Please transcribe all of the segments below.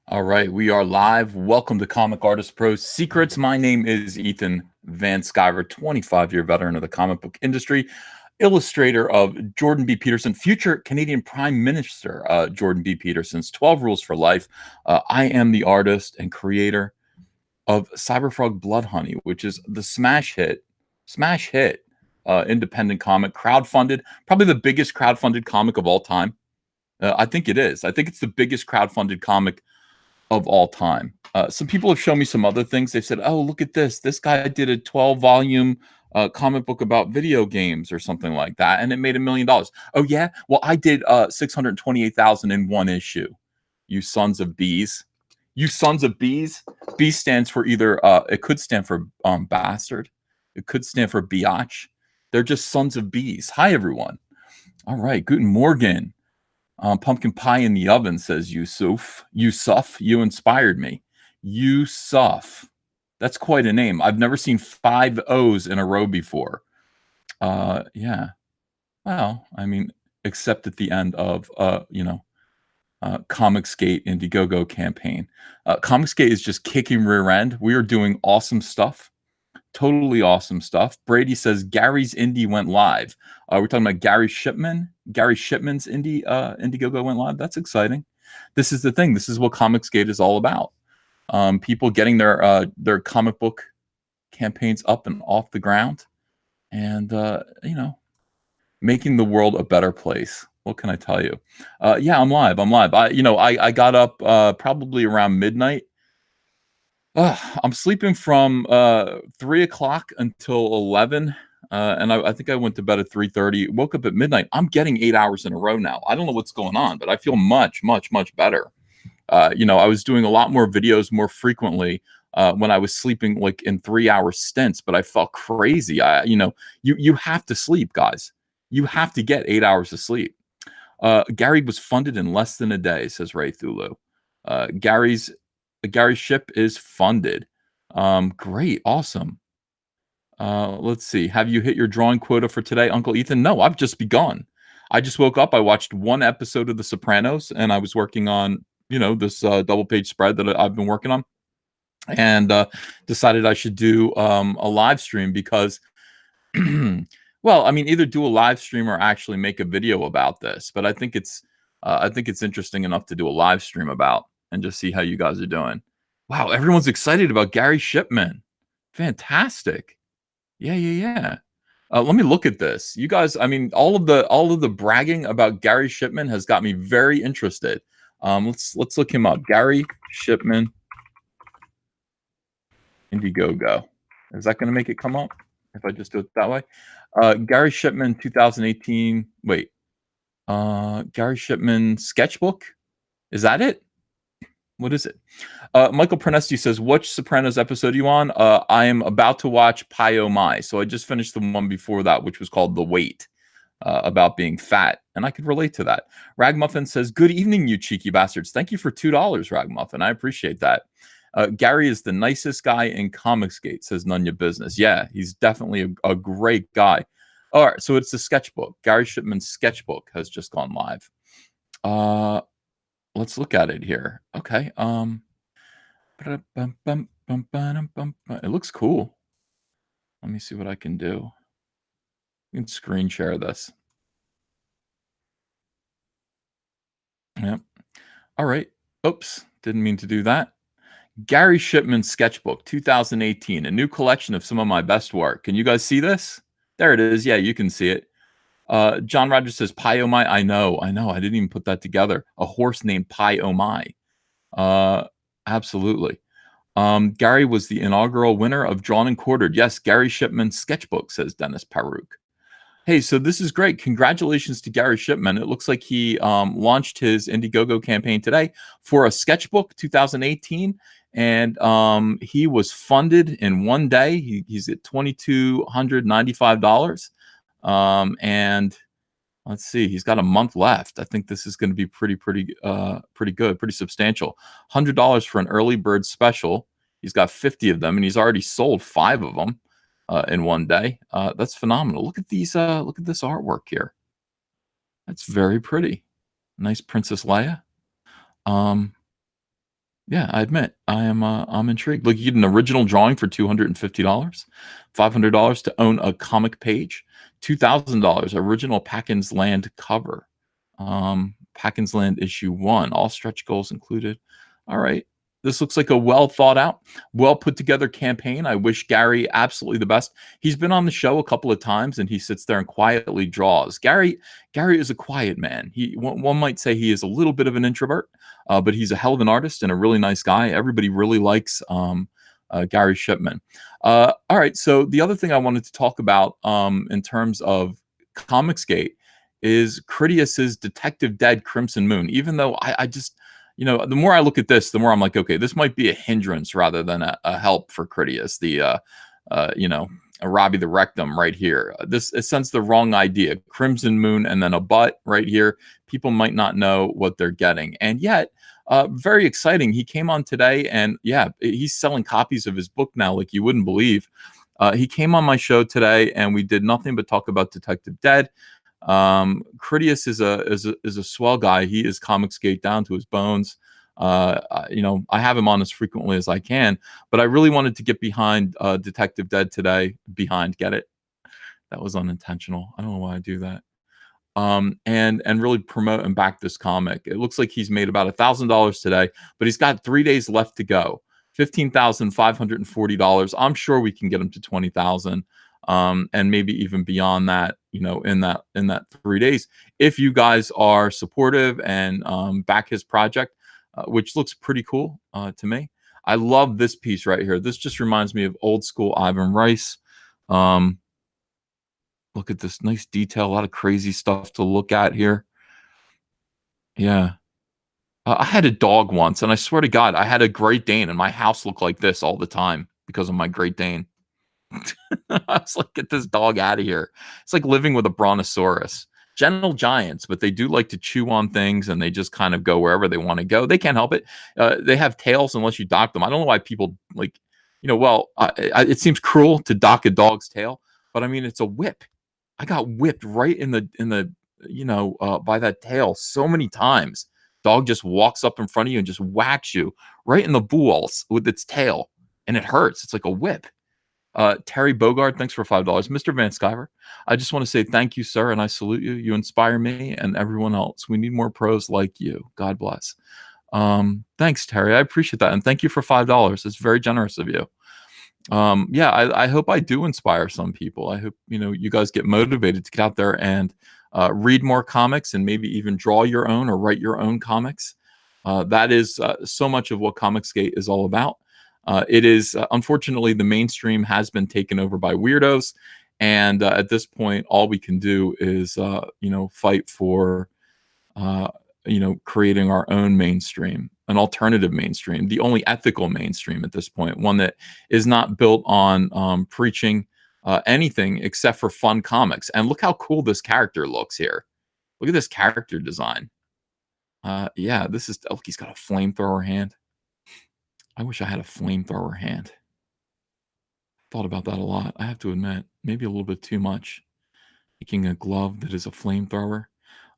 All right, we are live. Welcome to Comic Artist Pro Secrets. My name is Ethan Van Sciver, 25-year veteran of the comic book industry, illustrator of Jordan B. Peterson, future Canadian Prime Minister Jordan B. Peterson's 12 Rules for Life. I am the artist and creator of Cyberfrog Blood Honey, which is the smash hit independent comic, crowdfunded, probably the biggest crowdfunded comic of all time. I think it is. I think it's the biggest crowdfunded comic of all time. Some people have shown me some other things. They've said, "Oh, look at this! This guy did a 12-volume comic book about video games or something like that, and it made $1 million." Oh yeah, well I did 628,000 in one issue. You sons of bees! You sons of bees! B stands for either it could stand for bastard, it could stand for biatch. They're just sons of bees. Hi everyone. All right, guten Morgen. Pumpkin pie in the oven, says Yusuf. Yusuf, you inspired me. Yusuf. That's quite a name. I've never seen 5 O's in a row before. Yeah. Well, I mean, except at the end of, Comicsgate Indiegogo campaign. Comicsgate is just kicking rear end. We are doing awesome stuff. Totally awesome stuff. Brady says Gary's Indie went live. We're talking about Gary Shipman. Gary Shipman's Indiegogo went live. That's exciting. This is the thing. This is what Comicsgate is all about. People getting their comic book campaigns up and off the ground, and making the world a better place. What can I tell you? Yeah, I'm live. I'm live. I got up probably around midnight. I'm sleeping from 3 o'clock until 11. And I think I went to bed at 3:30, woke up at midnight. I'm getting 8 hours in a row now. I don't know what's going on, but I feel much, much, much better. I was doing a lot more videos more frequently when I was sleeping like in 3 hour stints, but I felt crazy. You have to sleep, guys. You have to get 8 hours of sleep. Gary was funded in less than a day, says Ray Thulu. Gary's ship is funded. Great, awesome. Let's see. Have you hit your drawing quota for today, Uncle Ethan? No, I've just begun. I just woke up. I watched one episode of The Sopranos, and I was working on, this double page spread that I've been working on, and decided I should do a live stream because, well, I mean, either do a live stream or actually make a video about this. But I think it's interesting enough to do a live stream about and just see how you guys are doing. Wow, everyone's excited about Gary Shipman. Fantastic. Yeah, yeah, yeah. Let me look at this. You guys, I mean, all of the bragging about Gary Shipman has got me very interested. Let's look him up. Gary Shipman Indiegogo. Is that going to make it come up if I just do it that way? Gary Shipman 2018. Wait. Gary Shipman sketchbook. Is that it? What is it? Michael Pernesti says, which Sopranos episode are you on? I am about to watch Pi Oh My. So I just finished the one before that, which was called The Weight, about being fat. And I could relate to that. Ragmuffin says, good evening, you cheeky bastards. Thank you for $2, Ragmuffin. I appreciate that. Gary is the nicest guy in Comicsgate, says None Your Business. Yeah, he's definitely a great guy. All right, so it's the sketchbook. Gary Shipman's sketchbook has just gone live. Let's look at it here. Okay. It looks cool. Let me see what I can do. I can screen share this. Yep. All right. Oops. Didn't mean to do that. Gary Shipman's sketchbook, 2018, a new collection of some of my best work. Can you guys see this? There it is. Yeah, you can see it. John Rogers says, Pi Oh My. I know. I didn't even put that together. A horse named Pi Oh My. Absolutely. Gary was the inaugural winner of Drawn and Quartered. Yes, Gary Shipman's sketchbook, says Dennis Paruk. Hey, so this is great. Congratulations to Gary Shipman. It looks like he launched his Indiegogo campaign today for a sketchbook 2018. And he was funded in one day. He's at $2,295. And let's see, he's got a month left. I think this is going to be pretty good, pretty substantial. $100 for an early bird special. He's got 50 of them, and he's already sold 5 of them in one day. That's phenomenal. Look at these. Look at this artwork here. That's very pretty. Nice Princess Leia. Yeah, I admit I'm intrigued. Look, you get an original drawing for $250, $500 to own a comic page, $2,000 original Packins Land cover. Packins Land issue 1, all stretch goals included. All right. This looks like a well thought out, well put together campaign. I wish Gary absolutely the best. He's been on the show a couple of times and he sits there and quietly draws. Gary is a quiet man. One might say he is a little bit of an introvert, but he's a hell of an artist and a really nice guy. Everybody really likes Gary Shipman. All right, so the other thing I wanted to talk about in terms of Comicsgate is Critias's Detective Dead Crimson Moon. Even though I just, the more I look at this, the more I'm like, okay, this might be a hindrance rather than a help for Critias. You know, a Robbie the Rectum right here. This it sends the wrong idea. Crimson Moon and then a butt right here. People might not know what they're getting, and yet very exciting. He came on today, and yeah, he's selling copies of his book now like you wouldn't believe. He came on my show today, and we did nothing but talk about Detective Dead. Critias is a swell guy. He is Comicsgate down to his bones. I have him on as frequently as I can, but I really wanted to get behind Detective Dead today. Behind, get it? That was unintentional. I don't know why I do that. And really promote and back this comic. It looks like he's made about $1,000 today, but he's got 3 days left to go. $15,540. I'm sure we can get him to 20,000, and maybe even beyond that. In that 3 days, if you guys are supportive and back his project, which looks pretty cool to me. I love this piece right here. This just reminds me of old school Ivan Rice. Um, Look at this nice detail, a lot of crazy stuff to look at here. Yeah. I had a dog once, and I swear to God, I had a Great Dane, and my house looked like this all the time because of my Great Dane. I was like, get this dog out of here. It's like living with a brontosaurus. Gentle giants, but they do like to chew on things and they just kind of go wherever they want to go. They can't help it. They have tails unless you dock them. I don't know why people like, it seems cruel to dock a dog's tail, but I mean, it's a whip. I got whipped right in the by that tail so many times. Dog just walks up in front of you and just whacks you right in the balls with its tail, and it hurts. It's like a whip. Terry Bogard, thanks for $5. Mr. Van Skyver, I just want to say thank you, sir, and I salute you. You inspire me and everyone else. We need more pros like you. God bless. Thanks, Terry. I appreciate that, and thank you for $5. It's very generous of you. Yeah, I hope I do inspire some people. I hope you guys get motivated to get out there and read more comics and maybe even draw your own or write your own comics. That is so much of what Comicsgate is all about. It is unfortunately the mainstream has been taken over by weirdos, and at this point, all we can do is fight for creating our own mainstream, an alternative mainstream, the only ethical mainstream at this point, one that is not built on preaching anything except for fun comics. And look how cool this character looks here. Look at this character design. Yeah, this is. Oh, he's got a flamethrower hand. I wish I had a flamethrower hand. Thought about that a lot. I have to admit, maybe a little bit too much. Making a glove that is a flamethrower.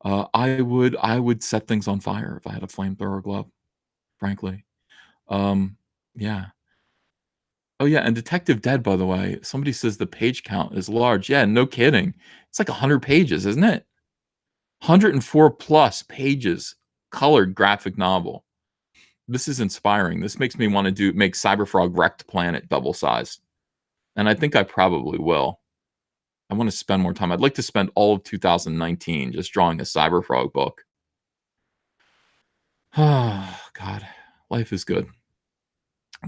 I would set things on fire if I had a flamethrower glove, frankly. Um, yeah. Oh yeah, and Detective Dead, by the way, somebody says the page count is large. Yeah, no kidding. It's like 100 pages, isn't it? 104 plus pages, colored graphic novel. This is inspiring. This makes me want to make Cyberfrog Wrecked Planet double sized. And I think I probably will. I want to spend more time. I'd like to spend all of 2019 just drawing a Cyberfrog book. Oh, God. Life is good.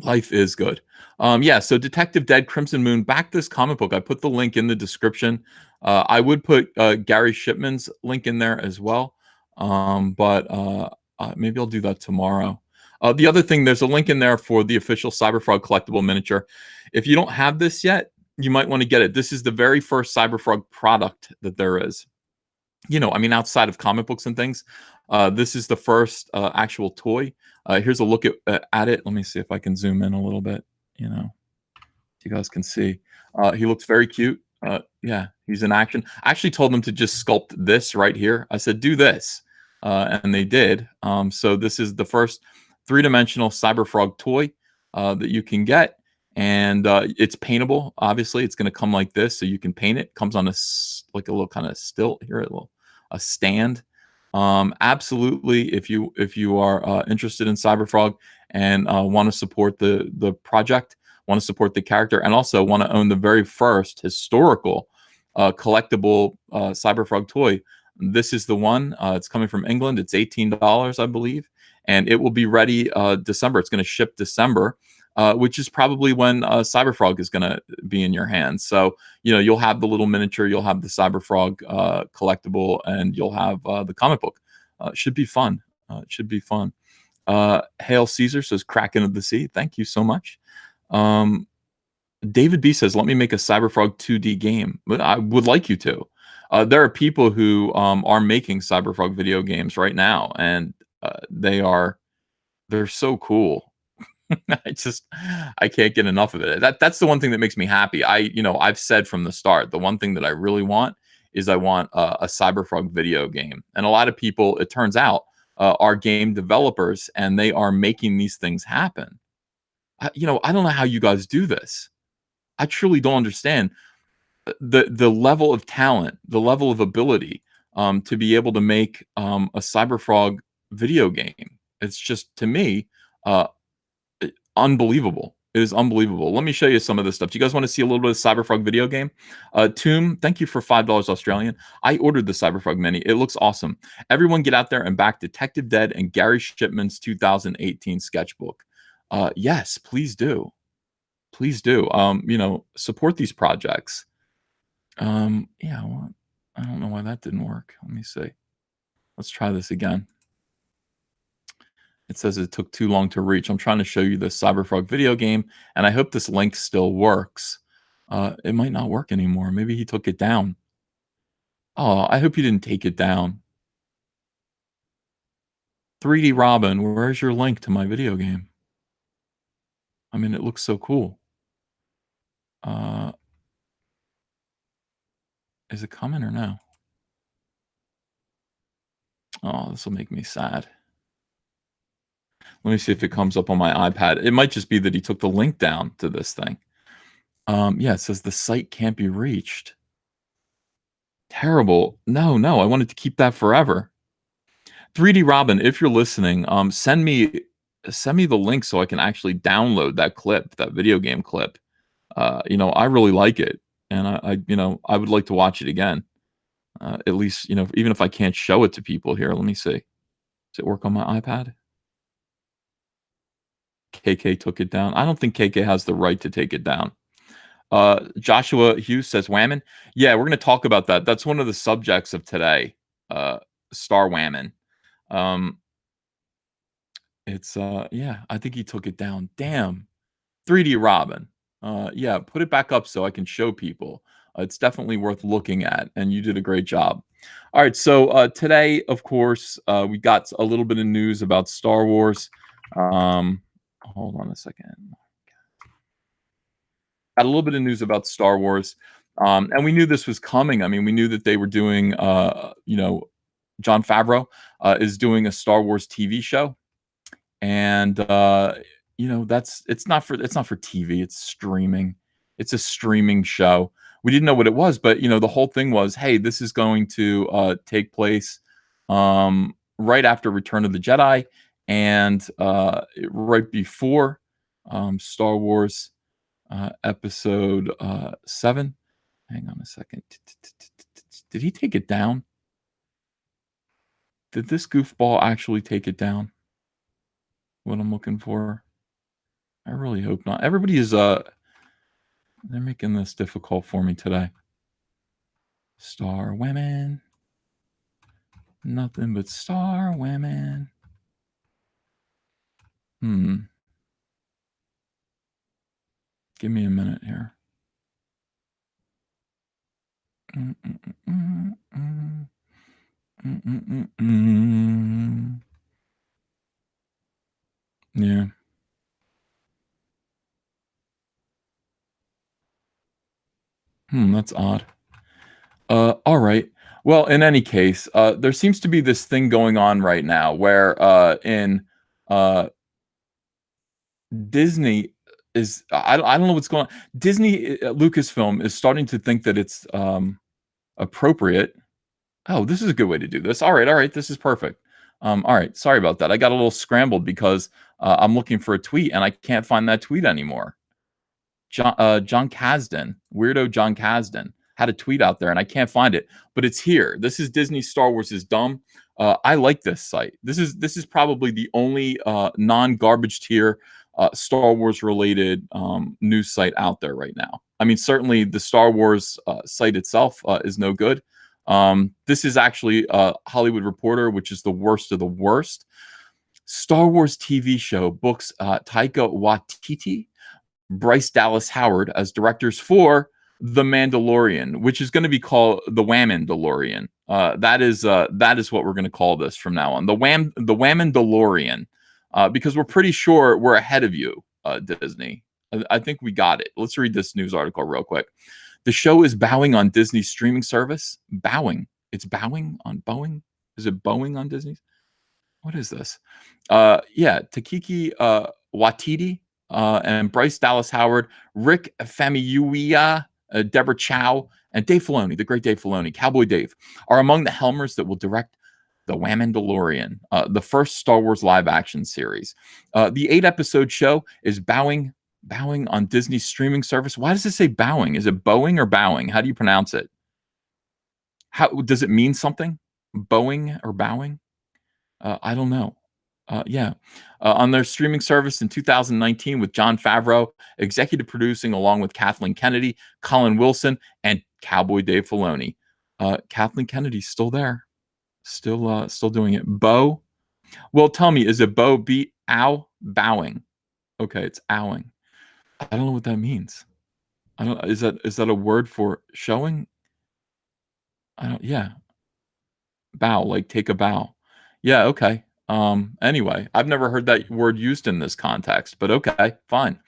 Life is good. Yeah, so Detective Dead Crimson Moon, back this comic book. I put the link in the description. I would put Gary Shipman's link in there as well. But maybe I'll do that tomorrow. The other thing, there's a link in there for the official Cyberfrog collectible miniature. If you don't have this yet, you might want to get it. This is the very first Cyberfrog product that there is. I mean, outside of comic books and things, this is the first actual toy. Here's a look at it. Let me see if I can zoom in a little bit. You guys can see. He looks very cute. Yeah, he's in action. I actually told them to just sculpt this right here. I said, do this. And they did. So this is the first three-dimensional Cyberfrog toy that you can get, and it's paintable. Obviously, it's going to come like this, so you can paint it. Comes on like a little kind of stilt here, a stand. Absolutely, if you are interested in Cyberfrog and want to support the project, want to support the character, and also want to own the very first historical collectible Cyberfrog toy, this is the one. It's coming from England. It's $18, I believe, and it will be ready December. It's going to ship December, which is probably when Cyberfrog is going to be in your hands. So you'll have the little miniature, you'll have the Cyberfrog collectible, and you'll have the comic book. It should be fun. It should be fun. Hail Caesar says Kraken of the Sea. Thank you so much. David B says, let me make a Cyberfrog 2D game. But I would like you to. There are people who are making Cyberfrog video games right now, and they're so cool. I can't get enough of it. That's the one thing that makes me happy. I've said from the start, the one thing that I really want is I want a Cyberfrog video game. And a lot of people, it turns out, are game developers, and they are making these things happen. I don't know how you guys do this. I truly don't understand the level of talent, the level of ability to be able to make a Cyberfrog video game. It's just, to me, unbelievable. It is unbelievable. Let me show you some of this stuff. Do you guys want to see a little bit of Cyberfrog video game? Tomb, thank you for $5 Australian. I ordered the Cyberfrog Mini. It looks awesome. Everyone get out there and back Detective Dead and Gary Shipman's 2018 sketchbook. Yes, please do. Please do. Support these projects. Yeah, well, I don't know why that didn't work. Let me see. Let's try this again. It says it took too long to reach. I'm trying to show you the Cyberfrog video game, and I hope this link still works. It might not work anymore. Maybe he took it down. Oh, I hope you didn't take it down. 3D Robin, where's your link to my video game? I mean, it looks so cool. Is it coming or no? Oh, this will make me sad. Let me see if it comes up on my iPad. It might just be that he took the link down to this thing. Yeah, it says the site can't be reached. Terrible. No, I wanted to keep that forever. 3D Robin, if you're listening, send me the link so I can actually download that clip, that video game clip. I really like it, and I would like to watch it again. At least, even if I can't show it to people here. Let me see. Does it work on my iPad? KK took it down. I don't think KK has the right to take it down. Joshua Hughes says WAMEN. Yeah, we're going to talk about that. That's one of the subjects of today. Star WAMEN. It's yeah, I think he took it down. Damn. 3D Robin. Yeah, put it back up so I can show people. It's definitely worth looking at, and you did a great job. All right, so today, of course, we got a little bit of news about Star Wars. Hold on a second. Got a little bit of news about Star Wars, and we knew this was coming. I mean, we knew that they were doing, Jon Favreau is doing a Star Wars TV show, and it's not for TV. It's streaming. It's a streaming show. We didn't know what it was, but the whole thing was, hey, this is going to take place right after Return of the Jedi, and right before Star Wars episode 7. Hang on a second. Did he take it down? Did this goofball actually take it down? What I'm looking for? I really hope not. Everybody is they're making this difficult for me today. Star women. Nothing but star women. Give me a minute here. Yeah. That's odd. All right. Well, in any case, there seems to be this thing going on right now where in Disney is I don't know what's going on. Disney Lucasfilm is starting to think that it's appropriate. Oh, this is a good way to do this. All right, this is perfect. All right, sorry about that. I got a little scrambled because I'm looking for a tweet and I can't find that tweet anymore. John Kasdan, weirdo John Kasdan, had a tweet out there, and I can't find it, but it's here. This is Disney Star Wars is dumb. I like this site. This is probably the only non-garbage tier Star Wars related news site out there right now. I mean, certainly the Star Wars site itself is no good. This is actually Hollywood Reporter, which is the worst of the worst. Star Wars TV show books Taika Waititi, Bryce Dallas Howard as directors for The Mandalorian, which is going to be called the WAMEN. That is what we're going to call this from now on. The WAMEN, because we're pretty sure we're ahead of you, Disney. I think we got it. Let's read this news article real quick. The show is bowing on Disney's streaming service. Bowing. It's bowing on Boeing. Is it Boeing on Disney's? What is this? Yeah, Takiki Watiti and Bryce Dallas Howard, Rick Famuyiwa, Deborah Chow, and Dave Filoni, the great Dave Filoni, Cowboy Dave, are among the helmers that will direct the Mandalorian, the first Star Wars live-action series. The 8-episode show is bowing on Disney's streaming service. Why does it say bowing? Is it Boeing or bowing? How do you pronounce it? How does it mean something? Boeing or bowing? I don't know. Yeah. On their streaming service in 2019 with Jon Favreau executive producing along with Kathleen Kennedy, Colin Wilson, and Cowboy Dave Filoni. Kathleen Kennedy's still there. Still doing it. Bo. Well, tell me, is it Bo B ow bowing? Okay, it's owing. I don't know what that means. I don't is that a word for showing? I don't yeah. Bow, like take a bow. Yeah, okay. Anyway, I've never heard that word used in this context, but okay, fine.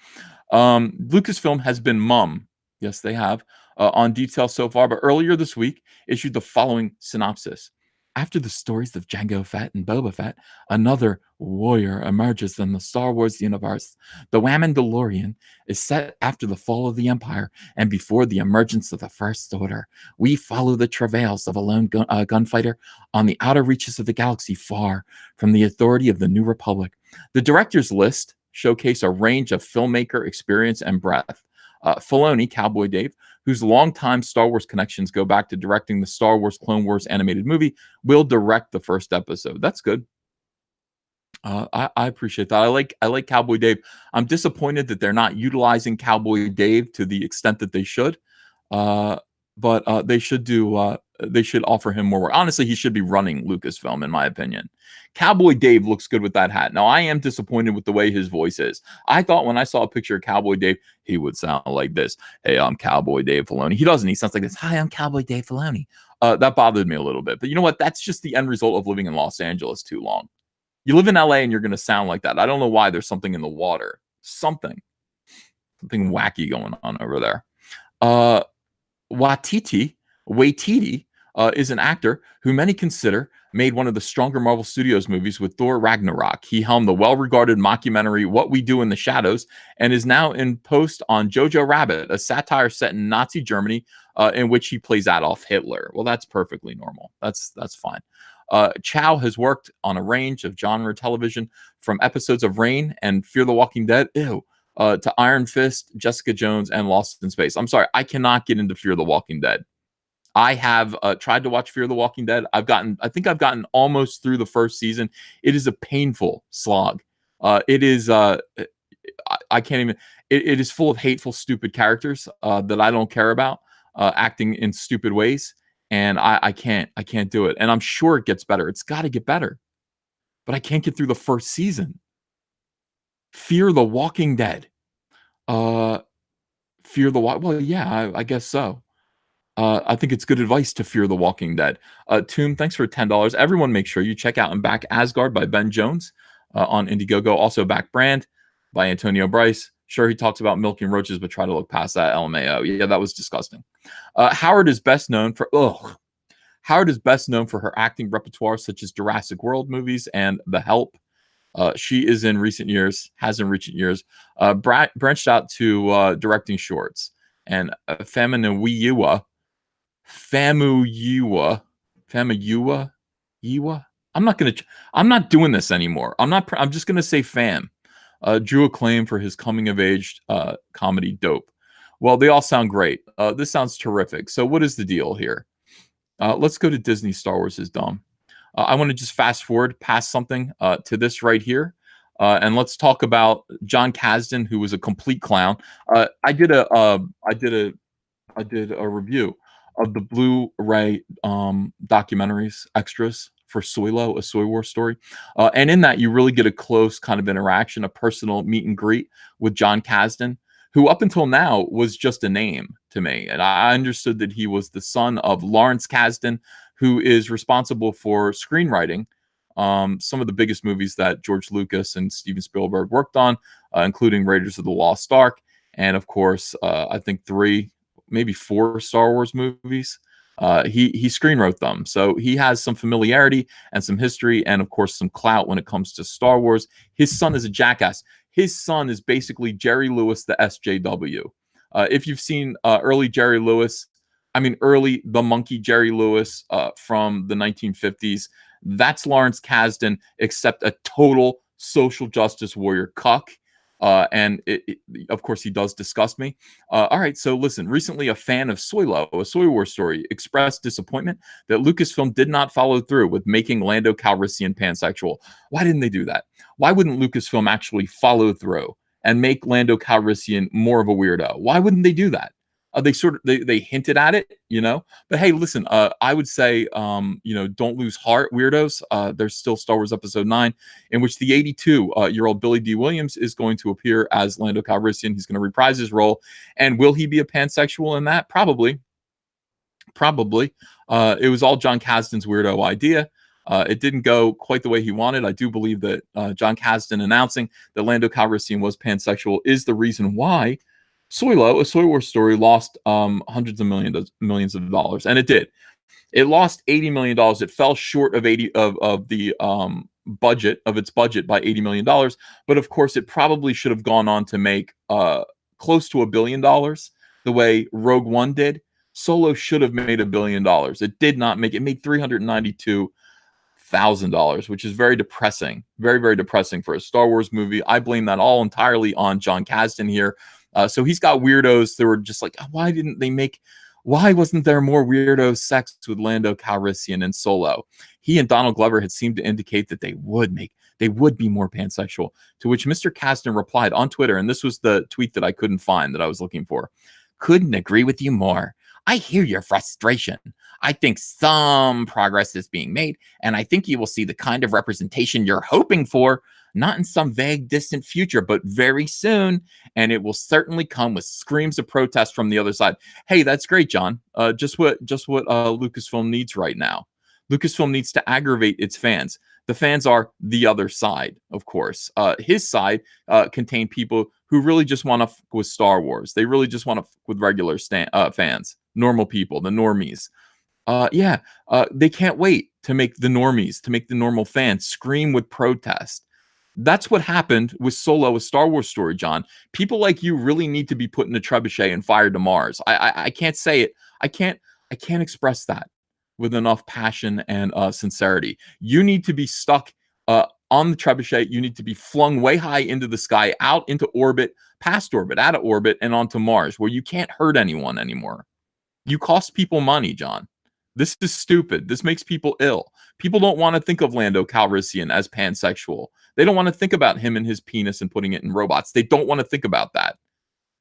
Lucasfilm has been mum. Yes, they have on details so far, but earlier this week issued the following synopsis. After the stories of Jango Fett and Boba Fett, another warrior emerges in the Star Wars universe. The Mandalorian is set after the fall of the Empire and before the emergence of the First Order. We follow the travails of a lone gunfighter on the outer reaches of the galaxy, far from the authority of the New Republic. The director's list showcase a range of filmmaker experience and breadth. Filoni, Cowboy Dave, whose longtime Star Wars connections go back to directing the Star Wars Clone Wars animated movie, will direct the first episode. That's good. I appreciate that. I like Cowboy Dave. I'm disappointed that they're not utilizing Cowboy Dave to the extent that they should. But they should do. They should offer him more work. Honestly, he should be running Lucasfilm, in my opinion. Cowboy Dave looks good with that hat. Now, I am disappointed with the way his voice is. I thought when I saw a picture of Cowboy Dave, he would sound like this. Hey, I'm Cowboy Dave Filoni. He doesn't. He sounds like this. Hi, I'm Cowboy Dave Filoni. That bothered me a little bit. But you know what? That's just the end result of living in Los Angeles too long. You live in LA and you're going to sound like that. I don't know why. There's something in the water. Something wacky going on over there. Waititi is an actor who many consider made one of the stronger Marvel Studios movies with Thor Ragnarok. He helmed the well-regarded mockumentary What We Do in the Shadows and is now in post on Jojo Rabbit, a satire set in Nazi Germany in which he plays Adolf Hitler. Well, that's perfectly normal. That's fine. Chow has worked on a range of genre television, from episodes of Reign and Fear the Walking Dead, to Iron Fist, Jessica Jones, and Lost in Space. I'm sorry, I cannot get into Fear the Walking Dead. I have tried to watch Fear the Walking Dead. I think I've gotten almost through the first season. It is a painful slog. It is. I can't even. It is full of hateful, stupid characters that I don't care about, acting in stupid ways, and I can't do it. And I'm sure it gets better. It's got to get better, but I can't get through the first season. Fear the Walking Dead. Fear the Well, yeah, I guess so. I think it's good advice to fear the Walking Dead. Tomb, thanks for $10. Everyone, make sure you check out and back Asgard by Ben Jones on Indiegogo. Also, back Brand by Antonio Bryce. Sure, he talks about milking roaches, but try to look past that. LMAO. Yeah, that was disgusting. Howard is best known for her acting repertoire, such as Jurassic World movies and The Help. She is in recent years, has in recent years, branched out to directing shorts. And Famuyiwa, Famuyiwa, Famuyiwa, Yiwa. I'm not gonna. I'm not doing this anymore. I'm not. I'm just gonna say Fam. Drew acclaim for his coming of age comedy Dope. Well, they all sound great. This sounds terrific. So, what is the deal here? Let's go to Disney Star Wars is dumb. I want to just fast forward past something to this right here. And let's talk about John Kasdan, who was a complete clown. I did a review of the Blu-ray documentaries extras for Soylo, a Soy War story, and in that you really get a close kind of interaction, a personal meet and greet with John Kasdan, who up until now was just a name to me, and I understood that he was the son of Lawrence Kasdan, who is responsible for screenwriting some of the biggest movies that George Lucas and Steven Spielberg worked on, including Raiders of the Lost Ark, and of course, I think three, maybe four Star Wars movies. He screenwrote them, so he has some familiarity and some history, and of course some clout when it comes to Star Wars. His son is a jackass. His son is basically Jerry Lewis, the SJW. If you've seen early Jerry Lewis, I mean early the monkey Jerry Lewis from the 1950s, that's Lawrence Kasdan, except a total social justice warrior cuck. Of course, he does disgust me. All right, so listen. Recently, a fan of Soylo, a Soy War story, expressed disappointment that Lucasfilm did not follow through with making Lando Calrissian pansexual. Why didn't they do that? Why wouldn't Lucasfilm actually follow through and make Lando Calrissian more of a weirdo? Why wouldn't they do that? They hinted at it, But hey, listen, I would say, don't lose heart, weirdos. There's still Star Wars Episode 9, in which the 82-year-old Billy D. Williams is going to appear as Lando Calrissian. He's going to reprise his role. And will he be a pansexual in that? Probably. Probably. It was all John Kasdan's weirdo idea. It didn't go quite the way he wanted. I do believe that John Kasdan announcing that Lando Calrissian was pansexual is the reason why Soylo, a Soy War story, lost hundreds of millions of dollars, and it did. It lost $80 million. It fell short of the budget of its budget by $80 million. But of course, it probably should have gone on to make close to $1 billion, the way Rogue One did. Solo should have made $1 billion. It did not make it. Made $392,000, which is very depressing, very, very depressing for a Star Wars movie. I blame that all entirely on John Kasdan here. So he's got weirdos that were just like, why wasn't there more weirdo sex with Lando Calrissian and Solo? He and Donald Glover had seemed to indicate that they would be more pansexual, to which Mr. Kasdan replied on Twitter, and this was the tweet that I couldn't find that I was looking for. Couldn't agree with you more. I hear your frustration. I think some progress is being made, and I think you will see the kind of representation you're hoping for, not in some vague, distant future, but very soon, and it will certainly come with screams of protest from the other side. Hey, that's great, John. Just what Lucasfilm needs right now. Lucasfilm needs to aggravate its fans. The fans are the other side, of course. His side contained people who really just want to fuck with Star Wars. They really just want to fuck with regular fans, normal people, the normies. They can't wait to make the normies, to make the normal fans scream with protest. That's what happened with Solo, a Star Wars story, John. People like you really need to be put in a trebuchet and fired to Mars. I can't say it. I can't express that with enough passion and sincerity. You need to be stuck on the trebuchet. You need to be flung way high into the sky, out into orbit, past orbit, out of orbit, and onto Mars, where you can't hurt anyone anymore. You cost people money, John. This is stupid. This makes people ill. People don't want to think of Lando Calrissian as pansexual. They don't want to think about him and his penis and putting it in robots. They don't want to think about that.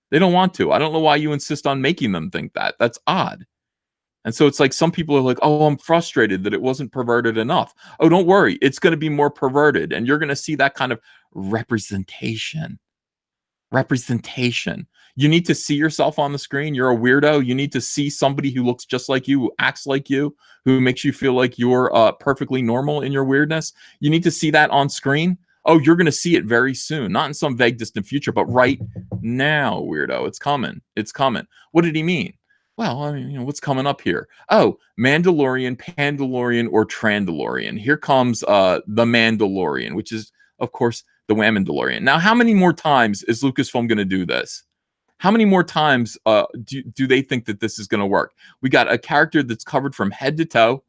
They don't want to. I don't know why you insist on making them think that. That's odd. And so it's like some people are like, oh, I'm frustrated that it wasn't perverted enough. Oh, don't worry. It's going to be more perverted. And you're going to see that kind of representation. Representation. You need to see yourself on the screen. You're a weirdo. You need to see somebody who looks just like you, who acts like you, who makes you feel like you're perfectly normal in your weirdness. You need to see that on screen. Oh, you're going to see it very soon. Not in some vague distant future, but right now, weirdo. It's coming. It's coming. What did he mean? Well, I mean, what's coming up here? Oh, Mandalorian, Pandalorian, or Trandalorian. Here comes the Mandalorian, which is of course, the Mandalorian. Now, how many more times is Lucasfilm going to do this? How many more times do they think that this is going to work? We got a character that's covered from head to toe,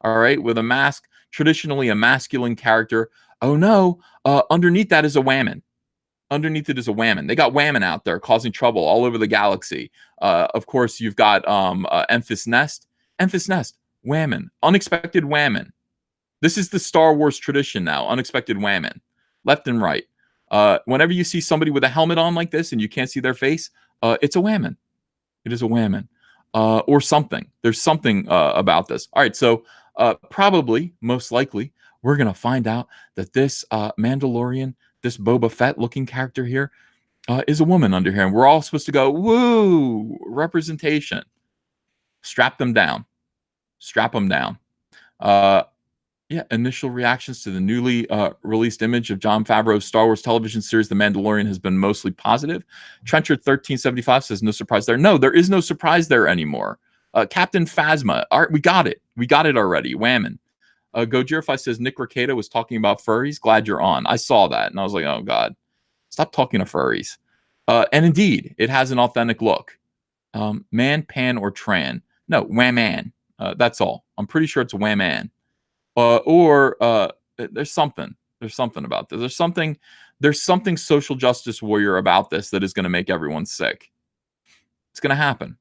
all right, with a mask, traditionally a masculine character. Oh no, underneath that is a WAMEN. Underneath it is a WAMEN. They got WAMEN out there causing trouble all over the galaxy. Of course, you've got Enfys Nest. Enfys Nest, WAMEN. Unexpected WAMEN. This is the Star Wars tradition now. Unexpected WAMEN. Left and right. Whenever you see somebody with a helmet on like this and you can't see their face, it's a WAMEN. It is a WAMEN. Or something. There's something about this. All right, so probably, most likely, we're going to find out that this Mandalorian, this Boba Fett looking character here, is a woman under here. And we're all supposed to go, woo, representation. Strap them down. Strap them down. Yeah, initial reactions to the newly released image of Jon Favreau's Star Wars television series, The Mandalorian, has been mostly positive. Trenchard1375 says, no surprise there. No, there is no surprise there anymore. Captain Phasma. All right, we got it. We got it already. WAMEN. Gojirify says, Nick Recato was talking about furries. Glad you're on. I saw that, and I was like, oh, God. Stop talking to furries. And indeed, it has an authentic look. Man, pan, or tran. No, WAMAN. That's all. I'm pretty sure it's WAMAN. There's something about this. There's something social justice warrior about this that is going to make everyone sick. It's going to happen.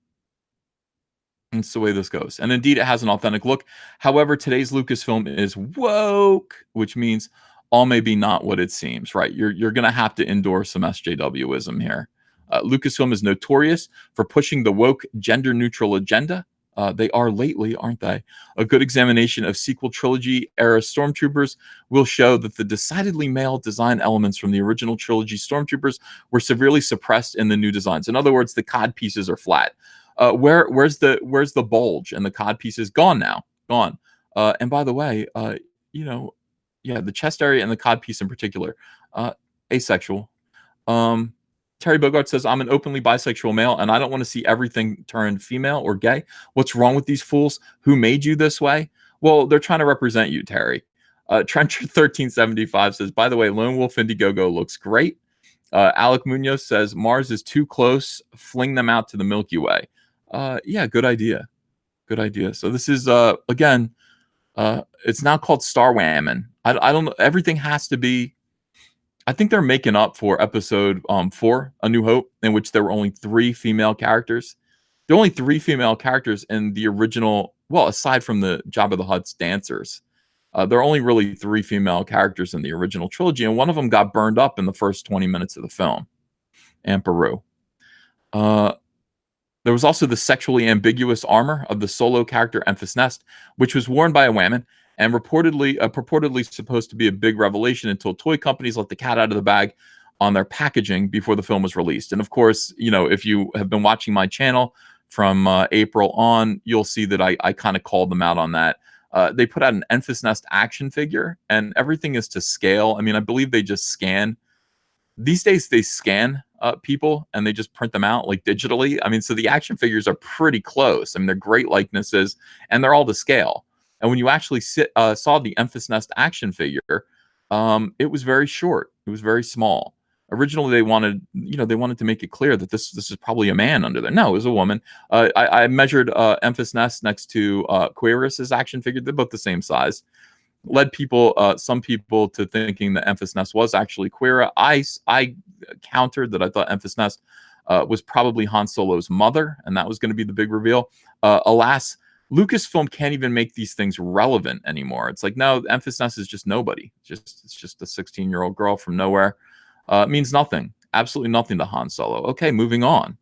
And it's the way this goes. And indeed, it has an authentic look. However, today's Lucasfilm is woke, which means all may be not what it seems, right? You're going to have to endure some SJWism here. Lucasfilm is notorious for pushing the woke gender-neutral agenda. They are lately, aren't they? A good examination of sequel trilogy era stormtroopers will show that the decidedly male design elements from the original trilogy stormtroopers were severely suppressed in the new designs. In other words, the cod pieces are flat. Where's the bulge? And the cod piece is gone now. Gone. And by the way, the chest area and the cod piece in particular, asexual. Terry Bogart says, I'm an openly bisexual male, and I don't want to see everything turned female or gay. What's wrong with these fools? Who made you this way? Well, they're trying to represent you, Terry. Trencher1375 says, by the way, Lone Wolf Indiegogo looks great. Alec Munoz says, Mars is too close. Fling them out to the Milky Way. Yeah, good idea. Good idea. So this is, again, it's now called Star WAMEN. I don't know. Everything has to be. I think they're making up for episode 4, A New Hope, in which there were only 3 female characters. There are only 3 female characters in the original, well, aside from the Jabba the Hutt's dancers. There are only really 3 female characters in the original trilogy, and one of them got burned up in the first 20 minutes of the film. And Peru. There was also the sexually ambiguous armor of the solo character Enfys Nest, which was worn by a WAMEN, and purportedly supposed to be a big revelation until toy companies let the cat out of the bag on their packaging before the film was released. And of course, if you have been watching my channel from April on, you'll see that I kind of called them out on that. They put out an Enfys Nest action figure, and everything is to scale. I mean, I believe they just scan. These days, they scan people, and they just print them out like digitally. I mean, so the action figures are pretty close. I mean, they're great likenesses, and they're all to scale. And when you actually saw the Enfys Nest action figure, it was very short. It was very small. Originally, they wanted to make it clear that this is probably a man under there. No, it was a woman. I measured Enfys Nest next to Queerus's action figure. They're both the same size. Led some people to thinking that Enfys Nest was actually Queera. I countered that I thought Enfys Nest was probably Han Solo's mother, and that was going to be the big reveal. Alas, Lucasfilm can't even make these things relevant anymore. It's like, no, Enfys Nest is just nobody. It's just a 16-year-old girl from nowhere. It means nothing. Absolutely nothing to Han Solo. Okay, moving on.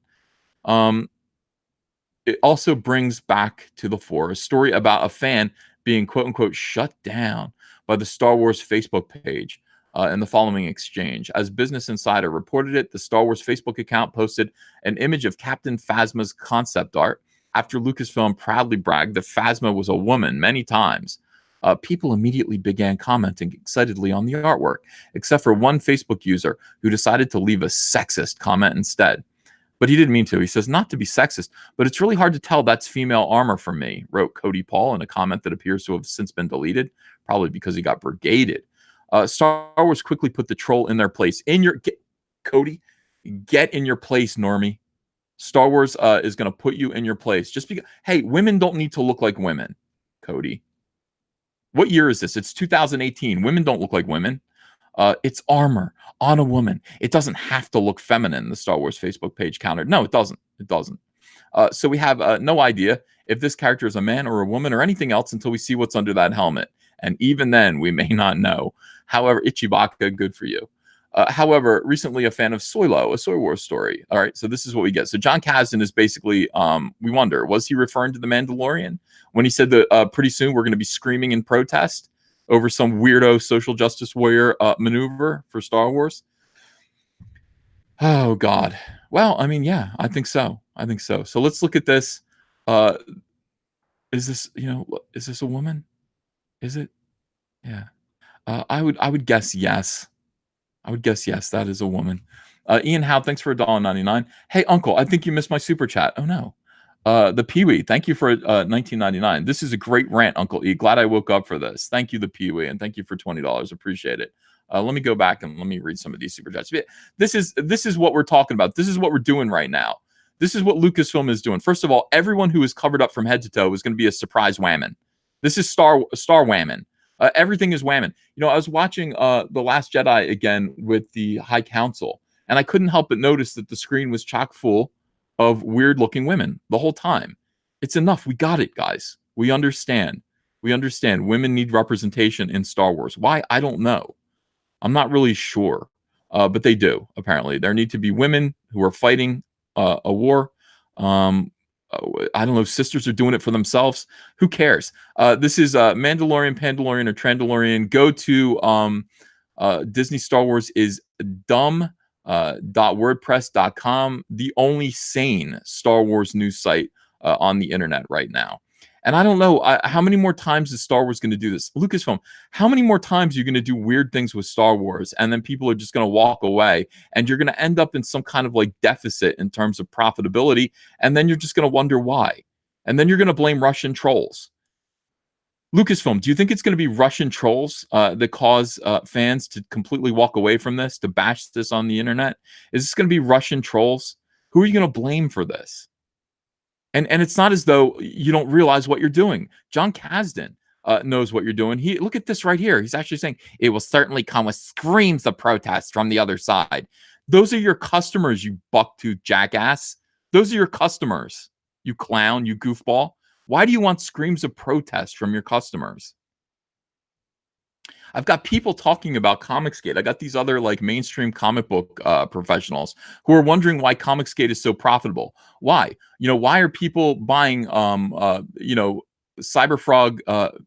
It also brings back to the fore a story about a fan being quote-unquote shut down by the Star Wars Facebook page in the following exchange. As Business Insider reported it, the Star Wars Facebook account posted an image of Captain Phasma's concept art after Lucasfilm proudly bragged that Phasma was a woman many times. People immediately began commenting excitedly on the artwork, except for one Facebook user who decided to leave a sexist comment instead. But he didn't mean to. He says, not to be sexist, but it's really hard to tell that's female armor from me, wrote Cody Paul in a comment that appears to have since been deleted, probably because he got brigaded. Star Wars quickly put the troll in their place. Cody, get in your place, Normie. Star Wars is going to put you in your place. Just because, hey, women don't need to look like women, Cody. What year is this? It's 2018. Women don't look like women. It's armor on a woman. It doesn't have to look feminine. The Star Wars Facebook page countered. No, it doesn't. It doesn't. So we have no idea if this character is a man or a woman or anything else until we see what's under that helmet. And even then, we may not know. However, Ichibaka, good for you. However, recently a fan of Soylo, a Soy Wars story. All right, so this is what we get. So John Kasdan is basically, we wonder, was he referring to the Mandalorian when he said that pretty soon we're going to be screaming in protest over some weirdo social justice warrior maneuver for Star Wars? Oh, God. Well, I mean, yeah, I think so. I think so. So let's look at this. Uh, is this a woman? Is it? Yeah. I would guess yes. I would guess yes, that is a woman. Ian Howe, thanks for $1.99. Hey, Uncle, I think you missed my super chat. Oh no. The Pee-wee, thank you for 19.99. This is a great rant, Uncle E. Glad I woke up for this. Thank you, the Pee-wee, and thank you for $20. Appreciate it. Let me go back and let me read some of these super chats. This is what we're talking about. This is what we're doing right now. This is what Lucasfilm is doing. First of all, everyone who is covered up from head to toe is going to be a surprise whammon. This is Star whammon. Everything is whammon. I was watching The Last Jedi again with the High Council, and I couldn't help but notice that the screen was chock full of weird-looking women the whole time. It's enough. We got it, guys. We understand. We understand. Women need representation in Star Wars. Why? I don't know. I'm not really sure, but they do, apparently. There need to be women who are fighting a war. I don't know. Sisters are doing it for themselves. Who cares? This is Mandalorian, Pandalorian, or Trandalorian. Go to Disney Star Wars is dumb. .wordpress.com, the only sane Star Wars news site on the internet right now. And I don't know how many more times is Star Wars going to do this. Lucasfilm, how many more times are you going to do weird things with Star Wars and then people are just going to walk away and you're going to end up in some kind of like deficit in terms of profitability, and then you're just going to wonder why. And then you're going to blame Russian trolls. Lucasfilm, do you think it's going to be Russian trolls that cause fans to completely walk away from this, to bash this on the internet? Is this going to be Russian trolls? Who are you going to blame for this? And it's not as though you don't realize what you're doing. John Kasdan knows what you're doing. Look at this right here. He's actually saying it will certainly come with screams of protest from the other side. Those are your customers, you bucktooth jackass. Those are your customers, you clown, you goofball. Why do you want screams of protest from your customers? I've got people talking about Comicsgate. I got these other like mainstream comic book professionals who are wondering why Comicsgate is so profitable. Why? Why are people buying Cyberfrog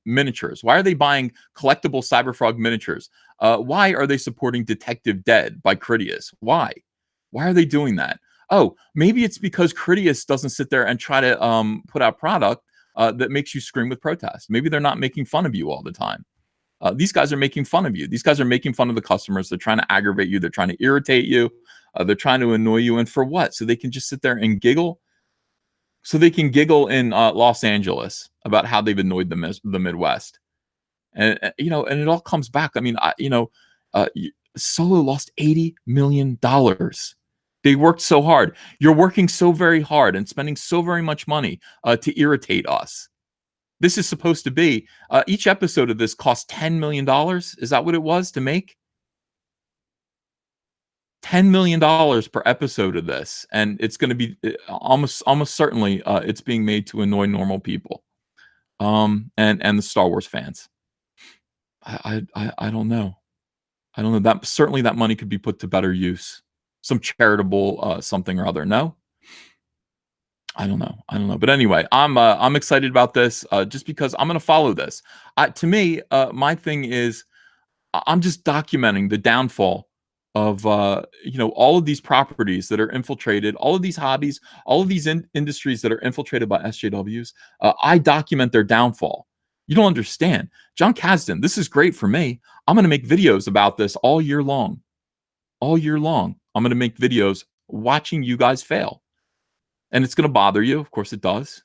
miniatures? Why are they buying collectible Cyberfrog miniatures? Why are they supporting Detective Dead by Critias? Why? Why are they doing that? Oh, maybe it's because Critias doesn't sit there and try to put out product that makes you scream with protest. Maybe they're not making fun of you all the time. These guys are making fun of you. These guys are making fun of the customers. They're trying to aggravate you. They're trying to irritate you. They're trying to annoy you. And for what? So they can just sit there and giggle? So they can giggle in Los Angeles about how they've annoyed the Midwest. And and it all comes back. I mean, Solo lost $80 million. They worked so hard. You're working so very hard and spending so very much money to irritate us. This is supposed to be, each episode of this cost $10 million. Is that what it was to make? $10 million per episode of this. And it's going to be almost certainly it's being made to annoy normal people and the Star Wars fans. I don't know. I don't know. That certainly that money could be put to better use. Some charitable something or other. No? I don't know. But anyway, I'm excited about this just because I'm going to follow this. To me, my thing is I'm just documenting the downfall of all of these properties that are infiltrated, all of these hobbies, all of these industries that are infiltrated by SJWs. I document their downfall. You don't understand. John Kasdan, this is great for me. I'm going to make videos about this all year long. All year long. I'm going to make videos watching you guys fail. And it's going to bother you. Of course it does.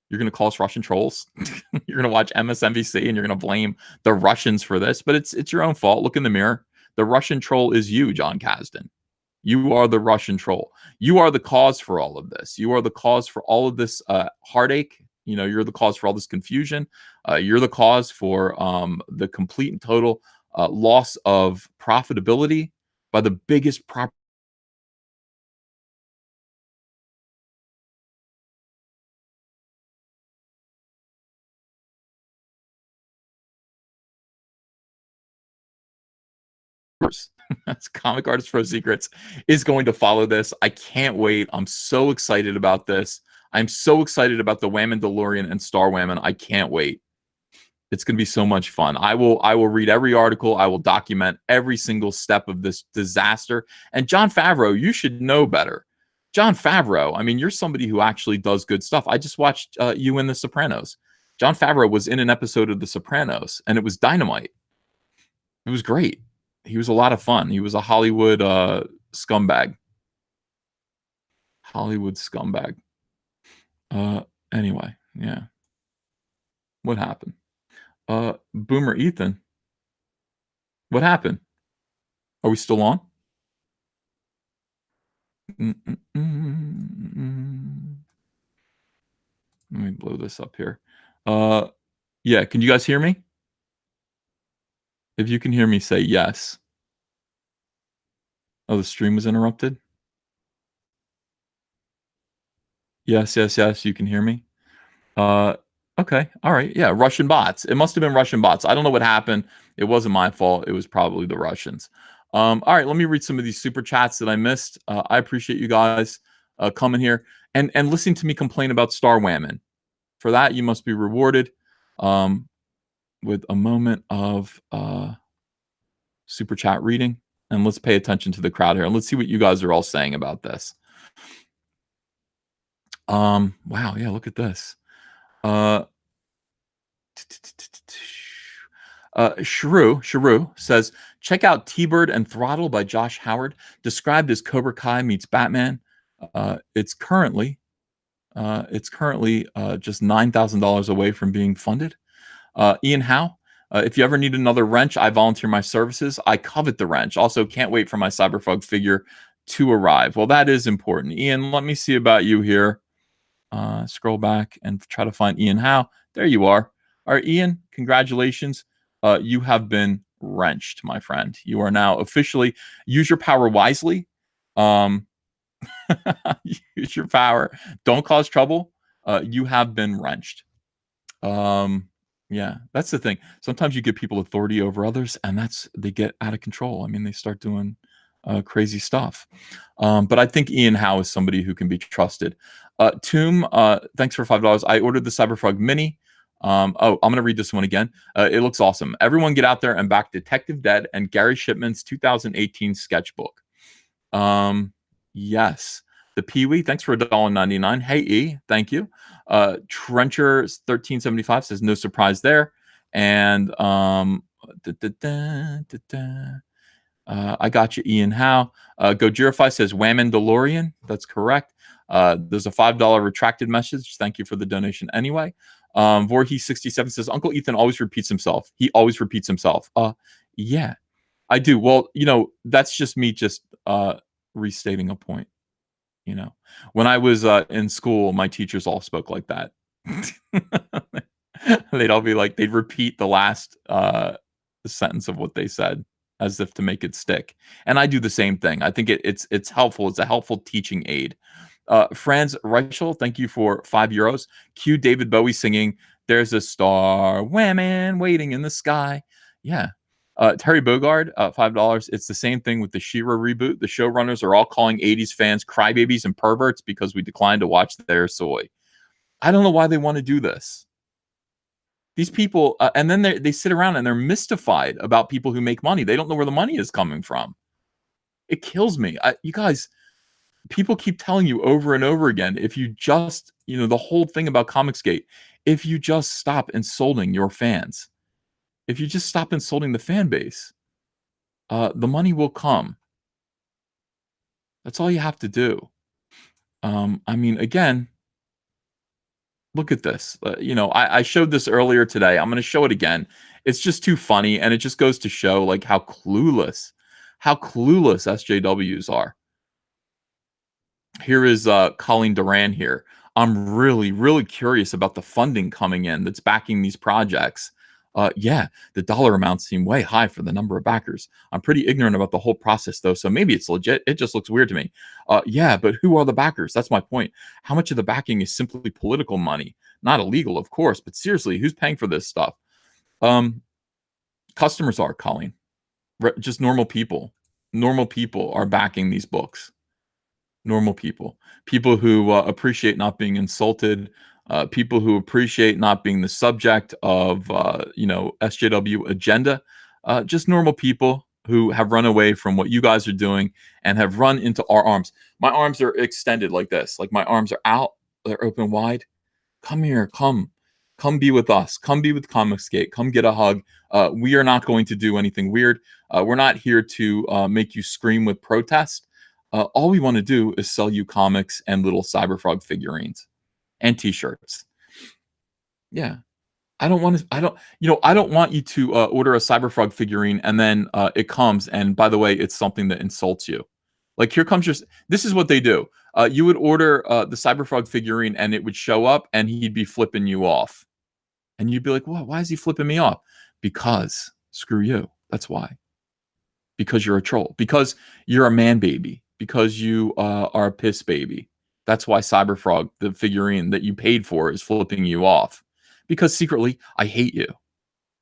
You're going to call us Russian trolls. You're going to watch MSNBC and you're going to blame the Russians for this, but it's your own fault. Look in the mirror. The Russian troll is you, John Kasdan. You are the Russian troll. You are the cause for all of this. You are the cause for all of this heartache. You're the cause for all this confusion. You're the cause for the complete and total loss of profitability by the biggest property Comic Artist Pro Secrets is going to follow this. I can't wait. I'm so excited about this. I'm so excited about the Mandalorian and Star Women. I can't wait. It's going to be so much fun. I will read every article. I will document every single step of this disaster. And Jon Favreau, you should know better. Jon Favreau, I mean, you're somebody who actually does good stuff. I just watched you in The Sopranos. Jon Favreau was in an episode of The Sopranos, and it was dynamite. It was great. He was a lot of fun. He was a Hollywood scumbag. Hollywood scumbag. Anyway, yeah. What happened? Boomer Ethan. What happened? Are we still on? Let me blow this up here. Yeah, can you guys hear me? If you can hear me, say yes. Oh, the stream was interrupted? Yes, yes, yes, you can hear me? Uh, okay, all right, yeah, Russian bots. It must have been Russian bots. I don't know what happened. It wasn't my fault. It was probably the Russians. All right, let me read some of these super chats that I missed. I appreciate you guys coming here and listening to me complain about Star Women. For that, you must be rewarded with a moment of super chat reading. And let's pay attention to the crowd here. And let's see what you guys are all saying about this. Wow, yeah, look at this. Shrew says, check out T-Bird and Throttle by Josh Howard, described as Cobra Kai meets Batman. It's currently just $9,000 away from being funded. Ian Howe, if you ever need another wrench, I volunteer my services. I covet the wrench. Also, can't wait for my Cyberfrog figure to arrive. Well, that is important. Ian, let me see about you here. Scroll back and try to find Ian Howe. There you are. All right, Ian, congratulations. You have been wrenched, my friend. You are now officially, use your power wisely. Use your power. Don't cause trouble. You have been wrenched. Yeah, that's the thing. Sometimes you give people authority over others, and they get out of control. I mean, they start doing crazy stuff. But I think Ian Howe is somebody who can be trusted. Tomb, thanks for $5. I ordered the Cyberfrog Mini. I'm going to read this one again. It looks awesome. Everyone get out there and back Detective Dead and Gary Shipman's 2018 sketchbook. Yes. The Pee-wee, thanks for $1.99. Hey, E, thank you. Trencher 1375 says no surprise there. And I got you, Ian Howe. Gojirify says Mandalorian. That's correct. There's a $5 retracted message. Thank you for the donation anyway. Voorhees67 says Uncle Ethan always repeats himself. He always repeats himself. Yeah, I do. Well, that's just me restating a point. When I was in school, my teachers all spoke like that. They'd all be like, they'd repeat the last sentence of what they said as if to make it stick. And I do the same thing. I think it's helpful. It's a helpful teaching aid. Franz Reichel, thank you for €5. Cue David Bowie singing, "There's a star, women waiting in the sky." Yeah. Terry Bogard, $5. It's the same thing with the She-Ra reboot. The showrunners are all calling 80s fans crybabies and perverts because we declined to watch their soy. I don't know why they want to do this. These people, and then they sit around and they're mystified about people who make money. They don't know where the money is coming from. It kills me. You guys, people keep telling you over and over again, if you just, the whole thing about Comicsgate, if you just stop insulting your fans, if you just stop insulting the fan base, the money will come. That's all you have to do. I mean, again, Look at this. I showed this earlier today. I'm going to show it again. It's just too funny, and it just goes to show like how clueless SJWs are. Here is Colleen Duran here. I'm really, really curious about the funding coming in that's backing these projects. Yeah, the dollar amounts seem way high for the number of backers. I'm pretty ignorant about the whole process, though, so maybe it's legit. It just looks weird to me. Yeah, but who are the backers? That's my point. How much of the backing is simply political money? Not illegal, of course, but seriously, who's paying for this stuff? Um, Customers are, Colleen. Just normal people. Normal people are backing these books. Normal people who appreciate not being insulted, people who appreciate not being the subject of SJW agenda, just normal people who have run away from what you guys are doing and have run into our arms. My arms are extended like this, like my arms are out, they're open wide. Come here, come be with us, come be with Comicsgate, come get a hug. We are not going to do anything weird. We're not here to make you scream with protest. All we want to do is sell you comics and little Cyberfrog figurines and T-shirts. Yeah, I don't want to. I don't want you to order a Cyberfrog figurine and then it comes, and by the way, it's something that insults you. Like here comes your. This is what they do. You would order the Cyberfrog figurine, and it would show up, and he'd be flipping you off, and you'd be like, "Well, why is he flipping me off?" Because screw you. That's why. Because you're a troll, because you're a man baby, because you are a piss baby. That's why Cyberfrog, the figurine that you paid for, is flipping you off. Because secretly, I hate you.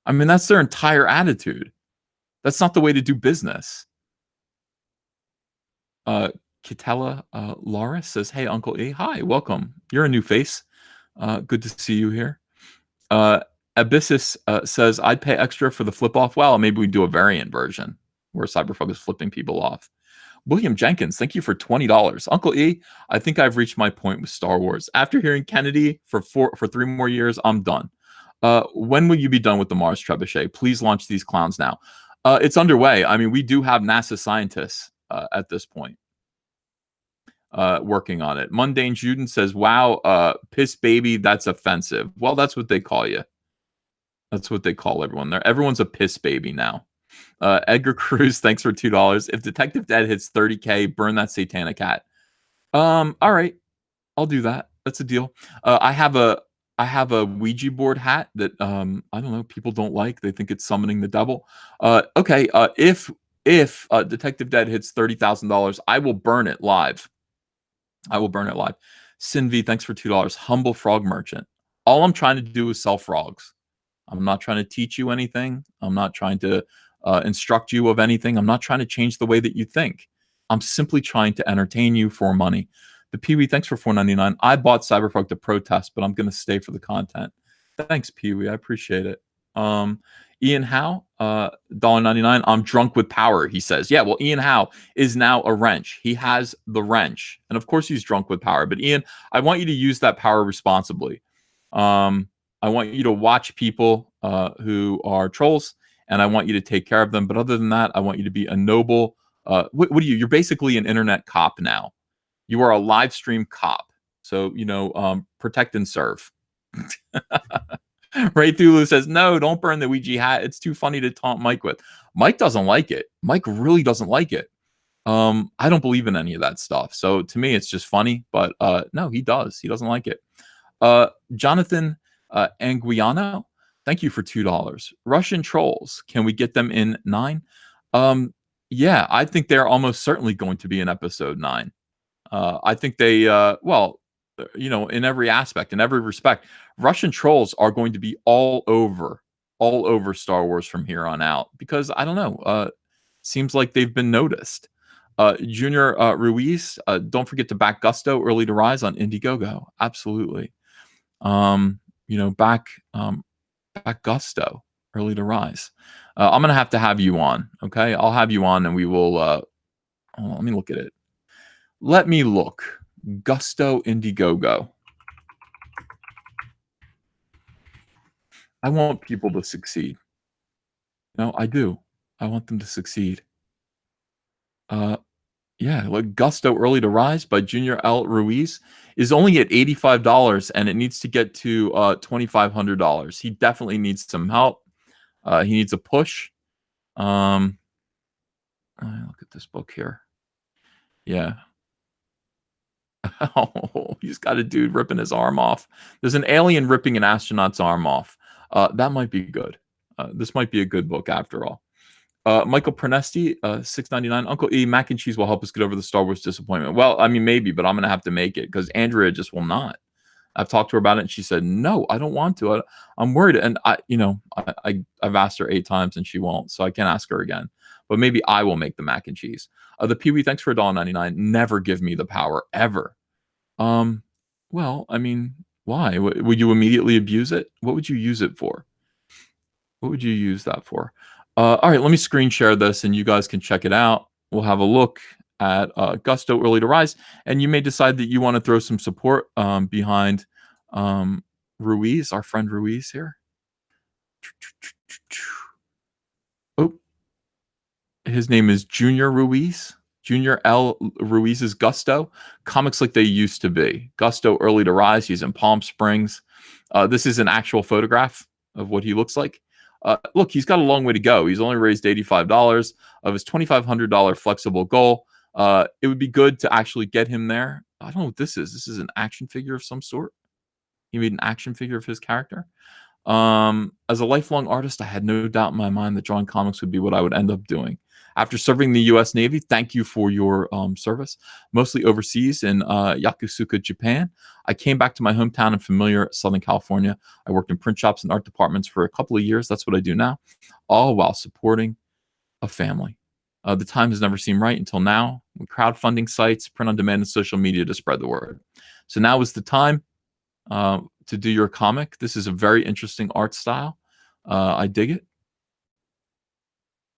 I mean, that's their entire attitude. That's not the way to do business. Kitella Laura says, "Hey, Uncle E, hi, welcome. You're a new face. Good to see you here." Abyssus says, "I'd pay extra for the flip off." Well, maybe we do a variant version where Cyberfrog is flipping people off. William Jenkins, thank you for $20. Uncle E, I think I've reached my point with Star Wars. After hearing Kennedy for 3 more years, I'm done. When will you be done with the Mars Trebuchet? Please launch these clowns now. It's underway. I mean, we do have NASA scientists at this point working on it. Mundane Juden says, "Wow, piss baby, that's offensive." Well, that's what they call you. That's what they call everyone. Everyone's a piss baby now. Edgar Cruz, thanks for $2. If Detective Dead hits 30K, burn that satanic hat. All right, I'll do that. That's a deal. I have a Ouija board hat that I don't know, people don't like. They think it's summoning the devil. Okay, if Detective Dead hits $30,000, I will burn it live. I will burn it live. Sinvi, thanks for $2. Humble frog merchant. All I'm trying to do is sell frogs. I'm not trying to teach you anything. I'm not trying to instruct you of anything. I'm not trying to change the way that you think. I'm simply trying to entertain you for money. The Pee-wee, thanks for $4.99. I bought Cyberpunk to protest, but I'm going to stay for the content. Thanks, Pee-wee. I appreciate it. Ian Howe, $1.99. I'm drunk with power, he says. Yeah, well, Ian Howe is now a wrench. He has the wrench. And of course he's drunk with power. But Ian, I want you to use that power responsibly. I want you to watch people who are trolls, and I want you to take care of them. But other than that, I want you to be a noble. What are you? You're basically an internet cop now. You are a live stream cop. So, protect and serve. Ray Thulu says, "No, don't burn the Ouija hat. It's too funny to taunt Mike with." Mike doesn't like it. Mike really doesn't like it. I don't believe in any of that stuff. So to me, it's just funny. But no, he does. He doesn't like it. Jonathan Anguiano, thank you for $2. Russian trolls, can we get them in 9? Yeah, I think they're almost certainly going to be in episode 9. I think they, in every aspect, in every respect, Russian trolls are going to be all over Star Wars from here on out because I don't know, seems like they've been noticed. Junior Ruiz, don't forget to back Gusto early to rise on Indiegogo. Absolutely. Back Gusto early to rise. I'm gonna have you on. Okay, I'll have you on, and we will. Let me look at it. Let me look. Gusto Indiegogo. I want people to succeed. No, I do. I want them to succeed. Yeah, like Gusto Early to Rise by Junior L. Ruiz is only at $85 and it needs to get to $2,500. He definitely needs some help. He needs a push. Look at this book here. Yeah. Oh, he's got a dude ripping his arm off. There's an alien ripping an astronaut's arm off. That might be good. This might be a good book after all. Michael Pernesti, 6.99. Uncle E, mac and cheese will help us get over the Star Wars disappointment. Well, I mean, maybe, but I'm gonna have to make it because Andrea just will not. I've talked to her about it, and she said, "No, I don't want to. I'm worried." And I've asked her 8 times, and she won't. So I can't ask her again. But maybe I will make the mac and cheese. The Pee Wee, thanks for $1.99. Never give me the power ever. Um, well, I mean, why? Would you immediately abuse it? What would you use it for? What would you use that for? All right, let me screen share this and you guys can check it out. We'll have a look at Gusto Early to Rise, and you may decide that you want to throw some support behind Ruiz, our friend Ruiz here. Oh, his name is Junior Ruiz. Junior L. Ruiz's Gusto. Comics like they used to be. Gusto Early to Rise. He's in Palm Springs. This is an actual photograph of what he looks like. Look, he's got a long way to go. He's only raised $85 of his $2,500 flexible goal. It would be good to actually get him there. I don't know what this is. This is an action figure of some sort. He made an action figure of his character. As a lifelong artist, I had no doubt in my mind that drawing comics would be what I would end up doing. After serving the U.S. Navy, thank you for your service, mostly overseas in Yokosuka, Japan. I came back to my hometown in familiar Southern California. I worked in print shops and art departments for a couple of years. That's what I do now, all while supporting a family. The time has never seemed right until now, with crowdfunding sites, print on demand, and social media to spread the word. So now is the time to do your comic. This is a very interesting art style. I dig it.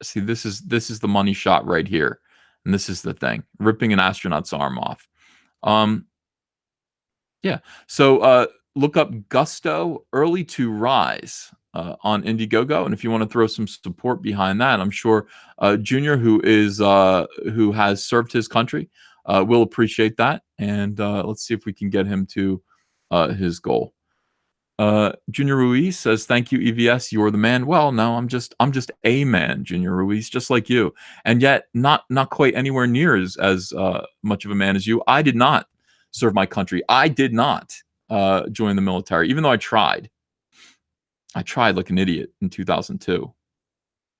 See, this is the money shot right here, and this is the thing: ripping an astronaut's arm off. Yeah. So look up Gusto Early to Rise on Indiegogo, and if you want to throw some support behind that, I'm sure Junior, who has served his country, will appreciate that. And let's see if we can get him to his goal. Junior Ruiz says, "Thank you, EVS. You're the man." Well, no, I'm just a man, Junior Ruiz, just like you, and yet not quite anywhere near as much of a man as you. I did not serve my country. I did not join the military, even though I tried. I tried like an idiot in 2002.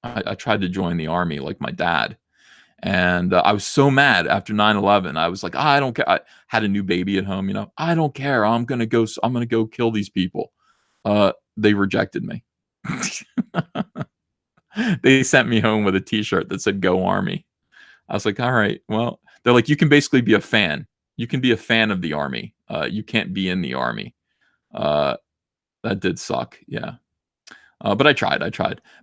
I tried to join the army like my dad. And I was so mad after 9/11. I was like, I don't care. I had a new baby at home, I don't care. I'm going to go kill these people. They rejected me. They sent me home with a t-shirt that said "Go Army." I was like, all right, well, they're like, you can basically be a fan. You can be a fan of the army. You can't be in the army. That did suck. Yeah. But I tried.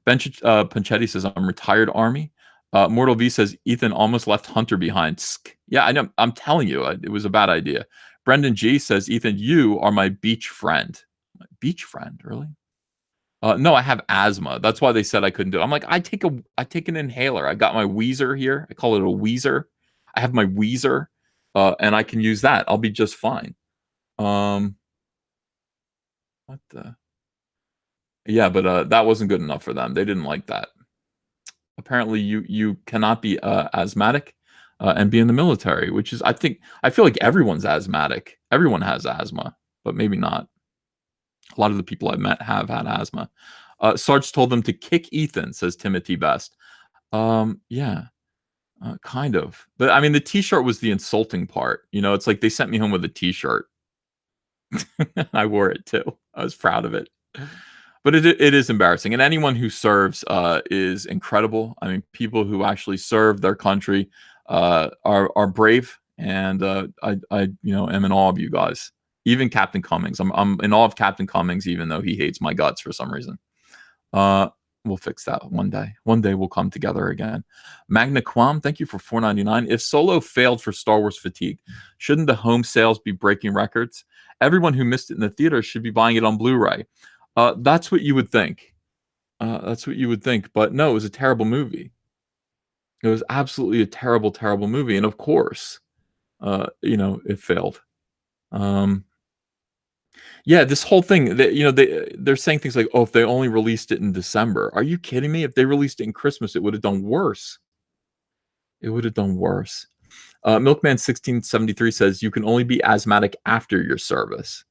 Ben Panchetti says, I'm retired Army. Mortal V says, Ethan almost left Hunter behind. Yeah, I know. I'm telling you, it was a bad idea. Brendan G says, Ethan, you are my beach friend. My beach friend, really? No, I have asthma. That's why they said I couldn't do it. I'm like, I take an inhaler. I got my Wheezer here. I call it a Wheezer. I have my Wheezer, and I can use that. I'll be just fine. What the? Yeah, but that wasn't good enough for them. They didn't like that. Apparently, you cannot be asthmatic and be in the military, which is I feel like everyone's asthmatic. Everyone has asthma, but maybe not. A lot of the people I've met have had asthma. Sarge told them to kick Ethan, says Timothy Best. Yeah, kind of. But I mean, the T-shirt was the insulting part. It's like they sent me home with a T-shirt. I wore it too. I was proud of it. But it is embarrassing, and anyone who serves is incredible. I mean, people who actually serve their country are brave, and I am in awe of you guys. Even Captain Cummings, I'm in awe of Captain Cummings, even though he hates my guts for some reason. We'll fix that one day. One day we'll come together again. Magna Quam, thank you for $4.99. If Solo failed for Star Wars fatigue, shouldn't the home sales be breaking records? Everyone who missed it in the theater should be buying it on Blu-ray. That's what you would think. But no, it was a terrible movie. It was absolutely a terrible, terrible movie, and of course, it failed. Um, yeah, this whole thing that they're saying things like, "Oh, if they only released it in December." Are you kidding me? If they released it in Christmas, it would have done worse. It would have done worse. Milkman 1673 says you can only be asthmatic after your service.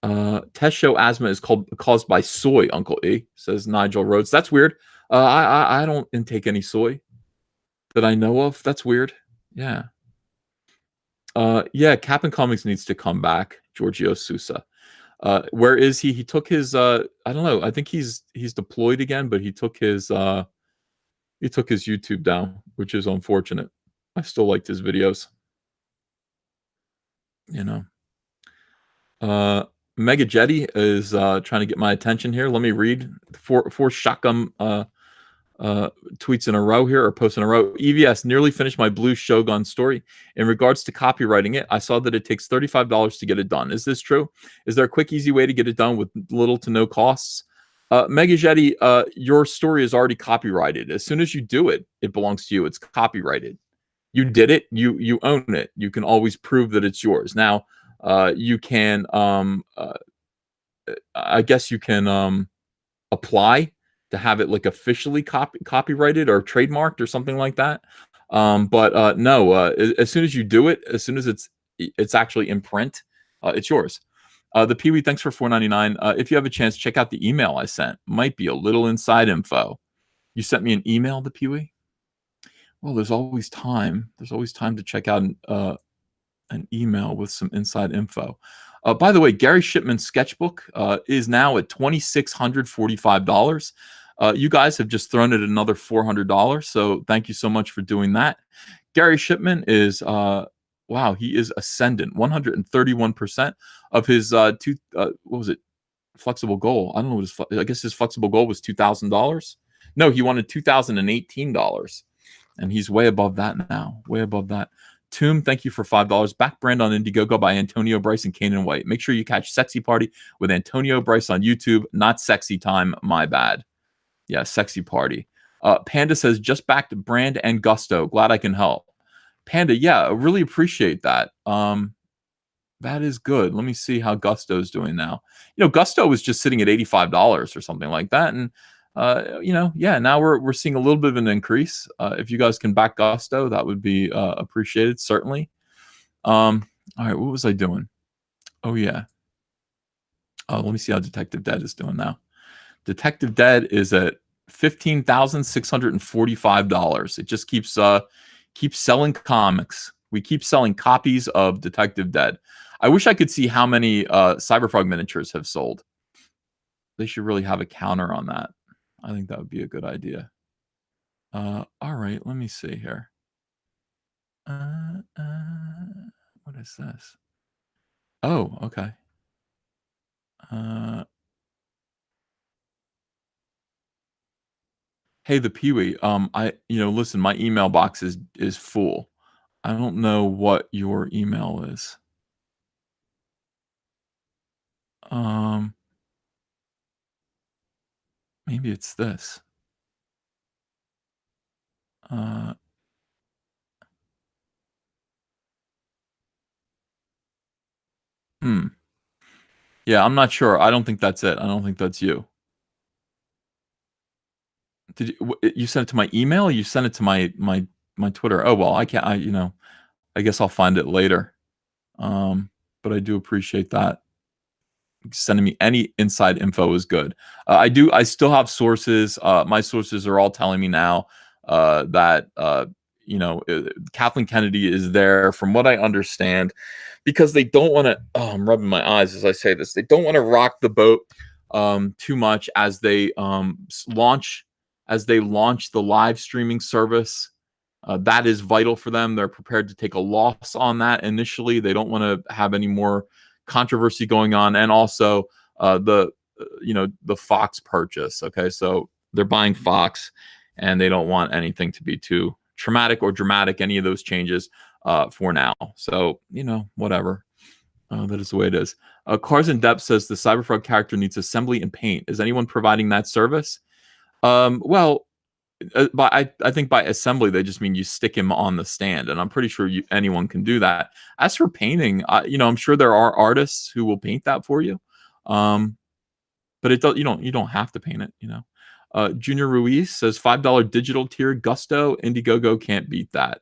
Test show asthma is caused by soy, Uncle E, says Nigel Rhodes. That's weird. I don't intake any soy that I know of. That's weird. Yeah. Yeah, Captain Comics needs to come back, Giorgio Sousa. Where is he? He took his I don't know. I think he's deployed again, but he took his YouTube down, which is unfortunate. I still liked his videos, you know. Uh Mega Jetty is trying to get my attention here. Let me read four shotgun tweets in a row here, or posts in a row. EVS nearly finished my Blue Shogun story. In regards to copywriting it, I saw that it takes $35 to get it done. Is this true? Is there a quick, easy way to get it done with little to no costs? Mega Jetty, your story is already copyrighted. As soon as you do it, it belongs to you. It's copyrighted. You did it. You own it. You can always prove that it's yours. Now, you can, I guess you can apply to have it like officially copyrighted or trademarked or something like that. But no, as soon as you do it, as soon as it's actually in print, it's yours. The Peewee, thanks for $4.99. If you have a chance, check out the email I sent. Might be a little inside info. You sent me an email, the Peewee? Well, there's always time. There's always time to check out an email with some inside info. By the way, Gary Shipman's sketchbook is now at $2,645. You guys have just thrown it another $400, so thank you so much for doing that. Gary Shipman is wow, he is ascendant. 131% of his what was it? Flexible goal. I don't know what I guess his flexible goal was $2,000. No, he wanted $2,018, and he's way above that now. Way above that. Tomb, thank you for $5. Back brand on Indiegogo by Antonio Bryce and Kanan White. Make sure you catch Sexy Party with Antonio Bryce on YouTube. Not Sexy Time, my bad. Yeah, Sexy Party. Panda says, just back to Brand and Gusto. Glad I can help. Panda, yeah, I really appreciate that. That is good. Let me see how Gusto's doing now. Gusto was just sitting at $85 or something like that. And yeah, now we're seeing a little bit of an increase. If you guys can back Gusto, that would be appreciated, certainly. All right, what was I doing? Oh yeah. Let me see how Detective Dead is doing now. Detective Dead is at $15,645. It just keeps selling comics. We keep selling copies of Detective Dead. I wish I could see how many Cyberfrog miniatures have sold. They should really have a counter on that. I think that would be a good idea. All right, let me see here. What is this? Oh, okay. Hey, the Peewee. Listen, my email box is full. I don't know what your email is. Maybe it's this. Yeah, I'm not sure. I don't think that's it. I don't think that's you. Did you sent it to my email? Or you sent it to my Twitter? Oh well, I can't. I guess I'll find it later. But I do appreciate that. Sending me any inside info is good. I still have sources. My sources are all telling me now that Kathleen Kennedy is there, from what I understand, because they don't want to. Oh, I'm rubbing my eyes as I say this. They don't want to rock the boat too much as they launch the live streaming service. That is vital for them. They're prepared to take a loss on that initially. They don't want to have any more controversy going on, and also the Fox purchase. Okay, so they're buying Fox, and they don't want anything to be too traumatic or dramatic. Any of those changes for now. So whatever. That is the way it is. Cars in Depth says the Cyberfrog character needs assembly and paint. Is anyone providing that service? Well, I think by assembly they just mean you stick him on the stand, and I'm pretty sure anyone can do that. As for painting, I'm sure there are artists who will paint that for you, um, but you don't have to paint it. Junior Ruiz says $5 digital tier Gusto Indiegogo can't beat that.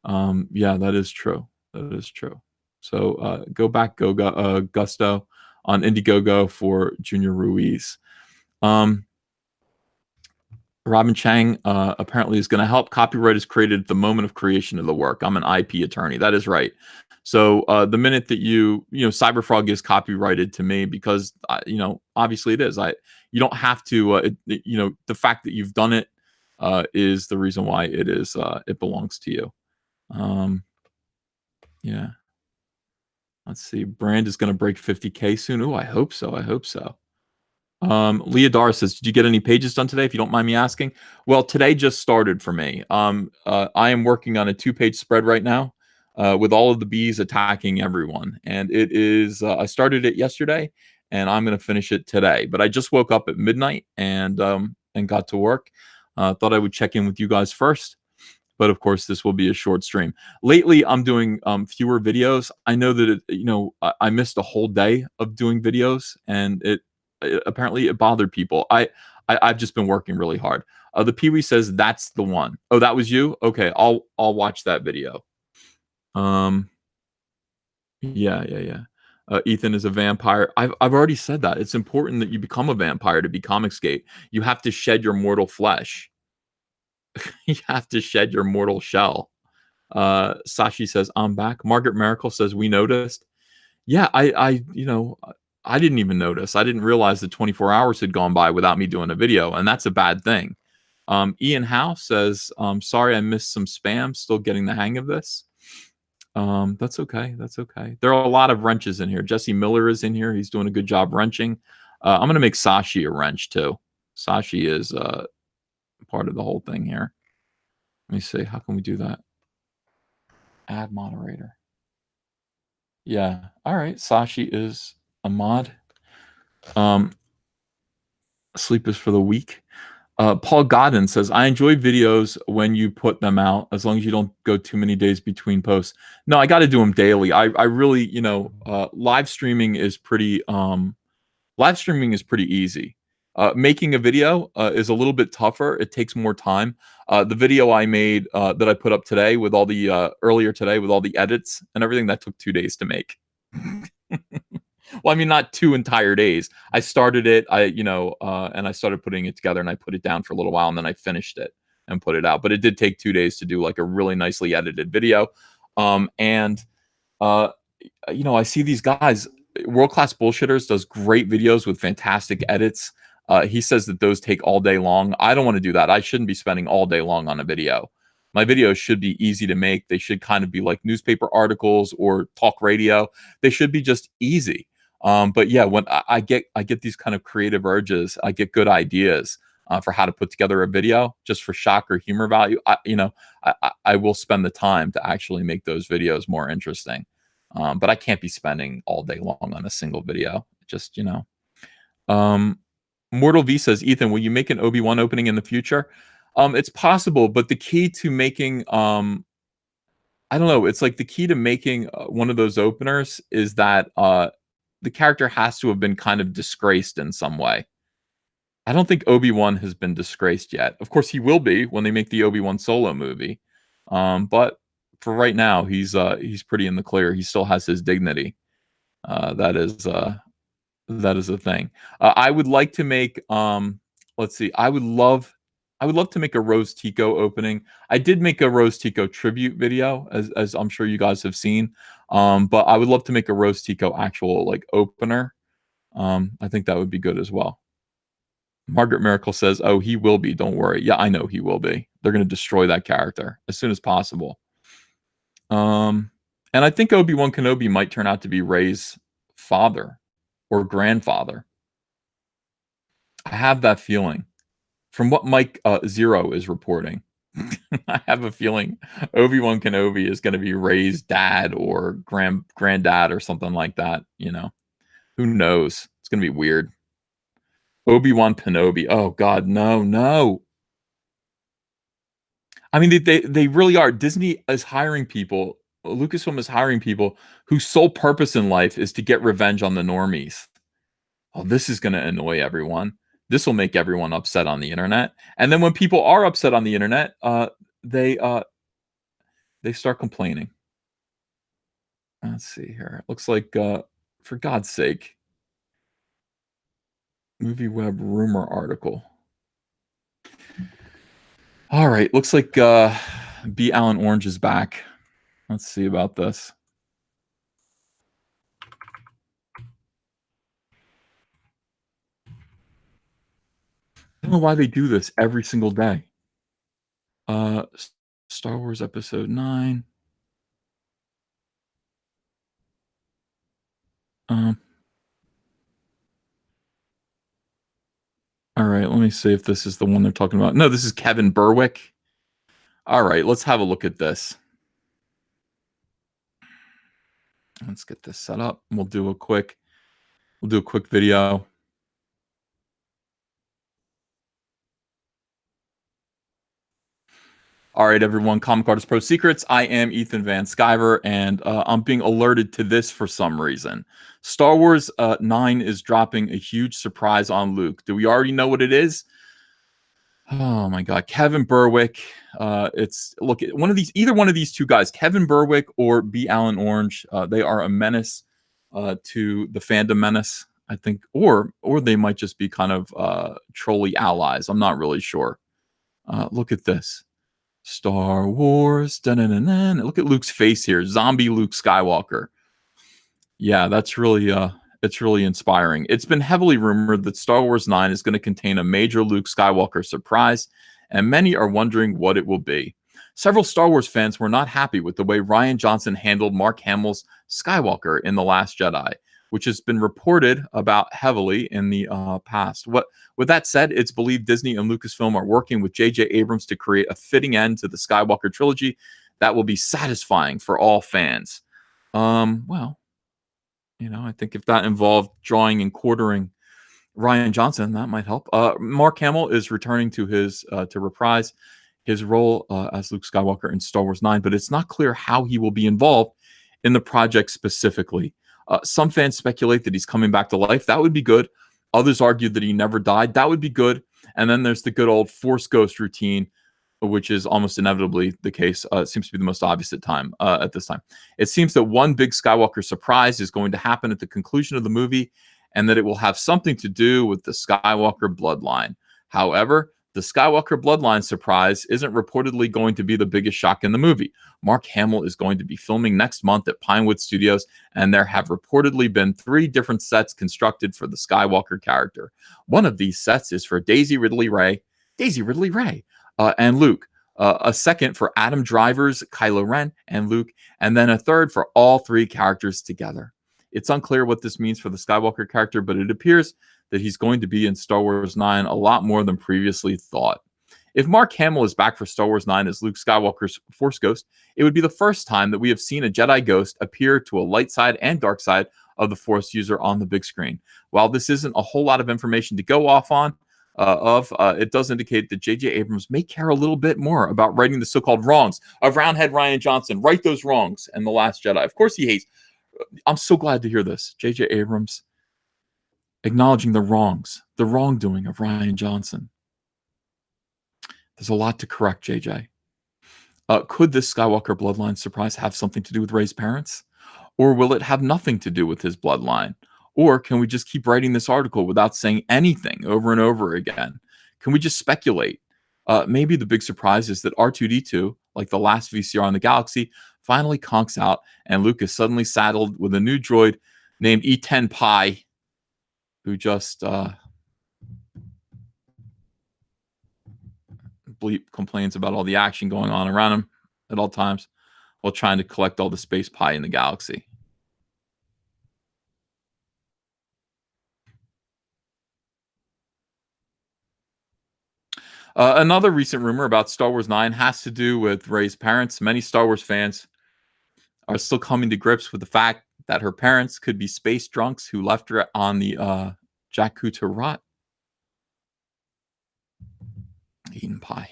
Yeah, that is true. That is true. So go back, Gusto on Indiegogo for Junior Ruiz. Robin Chang apparently is going to help. Copyright is created at the moment of creation of the work. I'm an IP attorney. That is right. So the minute that Cyberfrog is copyrighted to me because obviously it is. You don't have to. The fact that you've done it is the reason why it is. It belongs to you. Yeah. Let's see. Brand is going to break 50K soon. Oh, I hope so. I hope so. Leah Dar says, "Did you get any pages done today? If you don't mind me asking." Well, today just started for me. I am working on a 2-page spread right now, with all of the bees attacking everyone, and it is. I started it yesterday, and I'm going to finish it today. But I just woke up at midnight and got to work. Thought I would check in with you guys first. But of course, this will be a short stream. Lately, I'm doing fewer videos. I know that I missed a whole day of doing videos, and apparently it bothered people. I've just been working really hard. The Pee-wee says that's the one. Oh, that was you? Okay, I'll watch that video. Yeah. Ethan is a vampire. I've already said that. It's important that you become a vampire to be Comicsgate. You have to shed your mortal flesh. You have to shed your mortal shell. Sashi says, "I'm back." Margaret Miracle says, "We noticed." Yeah, I didn't even notice. I didn't realize that 24 hours had gone by without me doing a video, and that's a bad thing. Ian Howe says, "Sorry, I missed some spam. Still getting the hang of this." That's okay. That's okay. There are a lot of wrenches in here. Jesse Miller is in here. He's doing a good job wrenching. I'm going to make Sashi a wrench too. Sashi is part of the whole thing here. Let me see. How can we do that? Add moderator. Yeah. All right. Sashi is a mod. Sleep is for the weak. Paul Godden says, "I enjoy videos when you put them out, as long as you don't go too many days between posts." No, I got to do them daily. I really, live streaming is pretty easy. Making a video is a little bit tougher. It takes more time. The video I made that I put up today with all the earlier today with all the edits and everything, that took 2 days to make. Well, I mean, not 2 entire days. I started it, and I started putting it together, and I put it down for a little while, and then I finished it and put it out. But it did take 2 days to do like a really nicely edited video. And I see these guys. World Class Bullshitters does great videos with fantastic edits. He says that those take all day long. I don't want to do that. I shouldn't be spending all day long on a video. My videos should be easy to make. They should kind of be like newspaper articles or talk radio. They should be just easy. But yeah, when I get these kind of creative urges, I get good ideas for how to put together a video just for shock or humor value. I will spend the time to actually make those videos more interesting. But I can't be spending all day long on a single video. Just, Mortal V says, "Ethan, will you make an Obi-Wan opening in the future?" It's possible, but the key to making, I don't know, it's like the key to making one of those openers is that the character has to have been kind of disgraced in some way. I don't think Obi-Wan has been disgraced yet. Of course, he will be when they make the Obi-Wan Solo movie. But for right now, he's pretty in the clear. He still has his dignity. That is a thing. I would like to make. Let's see. I would love to make a Rose Tico opening. I did make a Rose Tico tribute video, as I'm sure you guys have seen. But I would love to make a Rose Tico actual like opener. I think that would be good as well. Margaret Miracle says, "Oh, he will be. Don't worry." Yeah, I know he will be. They're going to destroy that character as soon as possible. And I think Obi-Wan Kenobi might turn out to be Rey's father or grandfather. I have that feeling. From what Mike Zero is reporting, I have a feeling Obi-Wan Kenobi is going to be Rey's dad or granddad or something like that. Who knows? It's going to be weird. Obi-Wan Kenobi. Oh God, no. I mean, they really are. Disney is hiring people. Lucasfilm is hiring people whose sole purpose in life is to get revenge on the normies. Oh, this is going to annoy everyone. This will make everyone upset on the internet. And then when people are upset on the internet, they uh, they start complaining. Let's see here. Looks like, for God's sake, Movie Web rumor article. All right, looks like B. Allen Orange is back. Let's see about this. I don't know why they do this every single day. Uh, Star Wars Episode 9. Um, all right, let me see if this is the one they're talking about. No, this is Kevin Berwick. All right, let's have a look at this. Let's get this set up. We'll do a quick video. All right, everyone, Comic Artist Pro Secrets. I am Ethan Van Sciver, and I'm being alerted to this for some reason. Star Wars 9 is dropping a huge surprise on Luke. Do we already know what it is? Oh my God, Kevin Berwick. It's look, either one of these two guys, Kevin Berwick or B. Allen Orange. They are a menace to the fandom menace, I think, or they might just be kind of trolly allies. I'm not really sure. Look at this. Star Wars. Dun-dun-dun-dun. Look at Luke's face here. Zombie Luke Skywalker. Yeah, that's really it's really inspiring. It's been heavily rumored that Star Wars 9 is going to contain a major Luke Skywalker surprise, and many are wondering what it will be. Several Star Wars fans were not happy with the way Rian Johnson handled Mark Hamill's Skywalker in The Last Jedi, which has been reported about heavily in the past. With that said, it's believed Disney and Lucasfilm are working with J.J. Abrams to create a fitting end to the Skywalker trilogy that will be satisfying for all fans. Well, I think if that involved drawing and quartering Rian Johnson, that might help. Mark Hamill is returning to to reprise his role as Luke Skywalker in Star Wars 9, but it's not clear how he will be involved in the project specifically. Some fans speculate that he's coming back to life. That would be good. Others argue that he never died. That would be good. And then there's the good old Force Ghost routine, which is almost inevitably the case. It seems to be the most obvious at this time. It seems that one big Skywalker surprise is going to happen at the conclusion of the movie, and that it will have something to do with the Skywalker bloodline. However, the Skywalker bloodline surprise isn't reportedly going to be the biggest shock in the movie. Mark Hamill is going to be filming next month at Pinewood Studios, and there have reportedly been 3 different sets constructed for the Skywalker character. One of these sets is for Daisy Ridley Ray, and Luke. A second for Adam Driver's Kylo Ren and Luke, and then a third for all 3 characters together. It's unclear what this means for the Skywalker character, but it appears that he's going to be in Star Wars 9 a lot more than previously thought. If Mark Hamill is back for Star Wars 9 as Luke Skywalker's Force Ghost, it would be the first time that we have seen a Jedi Ghost appear to a light side and dark side of the Force user on the big screen. While this isn't a whole lot of information to go off on, it does indicate that J.J. Abrams may care a little bit more about righting the so-called wrongs of Roundhead Rian Johnson. Right those wrongs in The Last Jedi. Of course he hates. I'm so glad to hear this. J.J. Abrams acknowledging the wrongs, the wrongdoing of Rian Johnson. There's a lot to correct, JJ. Could this Skywalker bloodline surprise have something to do with Rey's parents? Or will it have nothing to do with his bloodline? Or can we just keep writing this article without saying anything over and over again? Can we just speculate? Maybe the big surprise is that R2D2, like the last VCR in the galaxy, finally conks out, and Luke is suddenly saddled with a new droid named E10 Pi, who just complains about all the action going on around him at all times while trying to collect all the space pie in the galaxy. Another recent rumor about Star Wars 9 has to do with Rey's parents. Many Star Wars fans are still coming to grips with the fact that her parents could be space drunks who left her on the Jakku to rot. Eaten pie.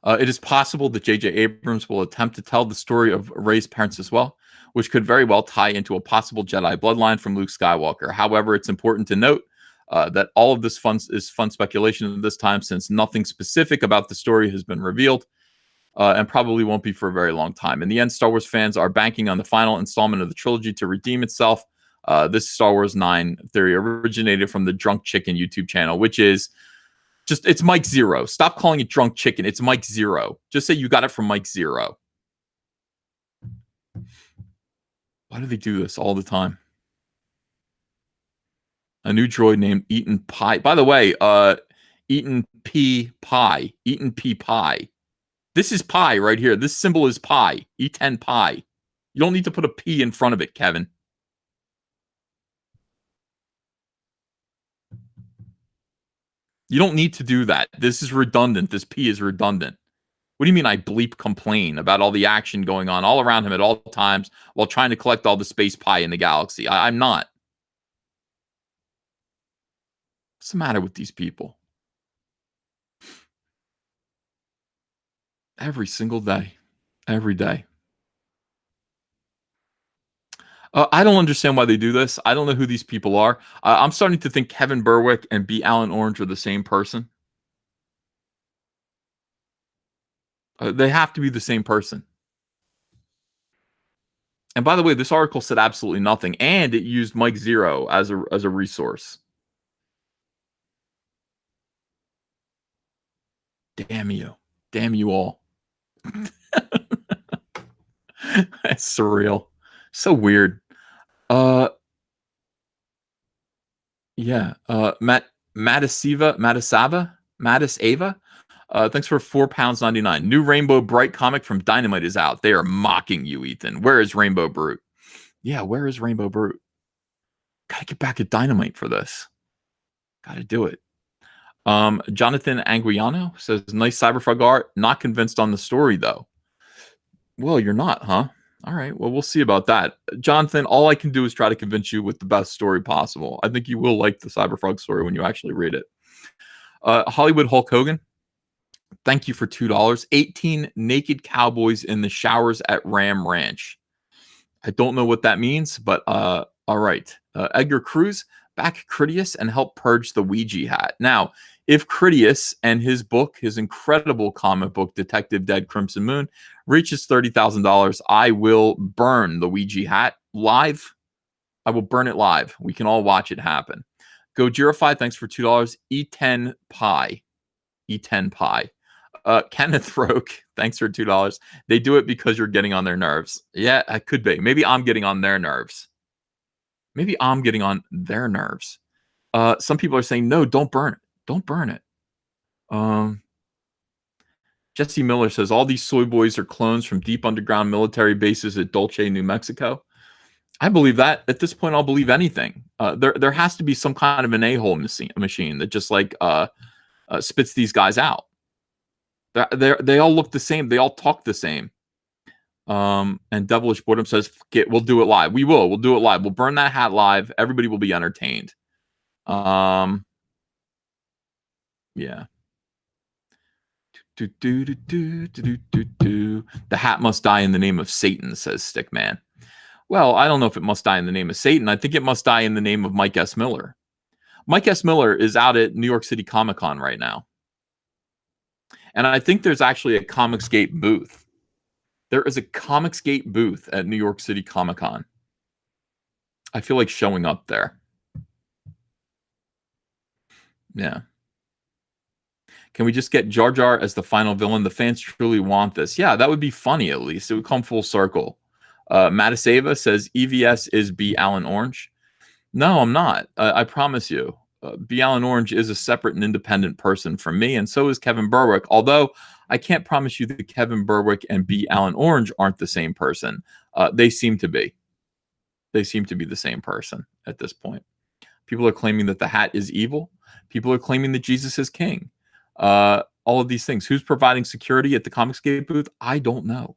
It is possible that J.J. Abrams will attempt to tell the story of Rey's parents as well, which could very well tie into a possible Jedi bloodline from Luke Skywalker. However, it's important to note that all of this is fun speculation at this time, since nothing specific about the story has been revealed, and probably won't be for a very long time. In the end, Star Wars fans are banking on the final installment of the trilogy to redeem itself. This Star Wars 9 theory originated from the Drunk Chicken YouTube channel, which is just, it's Mike Zero. Stop calling it Drunk Chicken. It's Mike Zero. Just say you got it from Mike Zero. Why do they do this all the time? A new droid named Eaton Pie. By the way, Eaton P Pie. Eaton P Pie. This is pi right here. This symbol is pi. E10 pi. You don't need to put a P in front of it, Kevin. You don't need to do that. This is redundant. This P is redundant. What do you mean I bleep complain about all the action going on all around him at all times while trying to collect all the space pie in the galaxy? I'm not. What's the matter with these people? Every single day. Every day. I don't understand why they do this. I don't know who these people are. I'm starting to think Kevin Berwick and B. Alan Orange are the same person. They have to be the same person. And by the way, this article said absolutely nothing, and it used Mike Zero as a resource. Damn you. Damn you all. That's surreal. So weird. Yeah. Matisava. Thanks for £4.99. New Rainbow Bright comic from Dynamite is out. They are mocking you, Ethan. Where is Rainbow Brute? Yeah, where is Rainbow Brute? Gotta get back at Dynamite for this. Gotta do it. Jonathan Anguiano says, nice Cyberfrog art. Not convinced on the story, though. Well, you're not, huh? All right. Well, we'll see about that. Jonathan, all I can do is try to convince you with the best story possible. I think you will like the Cyberfrog story when you actually read it. Hollywood Hulk Hogan, thank you for $2. 18 naked cowboys in the showers at Ram Ranch. I don't know what that means, but all right. Edgar Cruz, back Critias and help purge the Ouija hat. Now, if Critias and his book, his incredible comic book, Detective Dead Crimson Moon, reaches $30,000, I will burn the Ouija hat live. I will burn it live. We can all watch it happen. Gojirify, thanks for $2. E10 Pie. E10 Pie. Kenneth Roke, thanks for $2. They do it because you're getting on their nerves. Yeah, it could be. Maybe I'm getting on their nerves. Maybe I'm getting on their nerves. Some people are saying, no, don't burn it. Don't burn it. Jesse Miller says, all these soy boys are clones from deep underground military bases at Dulce, New Mexico. I believe that. At this point, I'll believe anything. There has to be some kind of an a-hole machine that just like spits these guys out. They all look the same. They all talk the same. And Devilish Boredom says, we'll do it live. We will. We'll do it live. We'll burn that hat live. Everybody will be entertained. Yeah. The hat must die in the name of Satan, says Stickman. Well, I don't know if it must die in the name of Satan. I think it must die in the name of Mike S. Miller. Mike S. Miller is out at New York City Comic Con right now. And I think there's actually a Comicsgate booth. There is a Comicsgate booth at New York City Comic Con. I feel like showing up there. Yeah. Can we just get Jar Jar as the final villain? The fans truly want this. Yeah, that would be funny at least. It would come full circle. Matisava says EVS is B. Alan Orange. No, I'm not. I promise you. B. Alan Orange is a separate and independent person from me, and so is Kevin Berwick. Although I can't promise you that Kevin Berwick and B. Alan Orange aren't the same person. They seem to be. They seem to be the same person at this point. People are claiming that the hat is evil. People are claiming that Jesus is king. All of these things. Who's providing security at the Comicsgate booth? I don't know.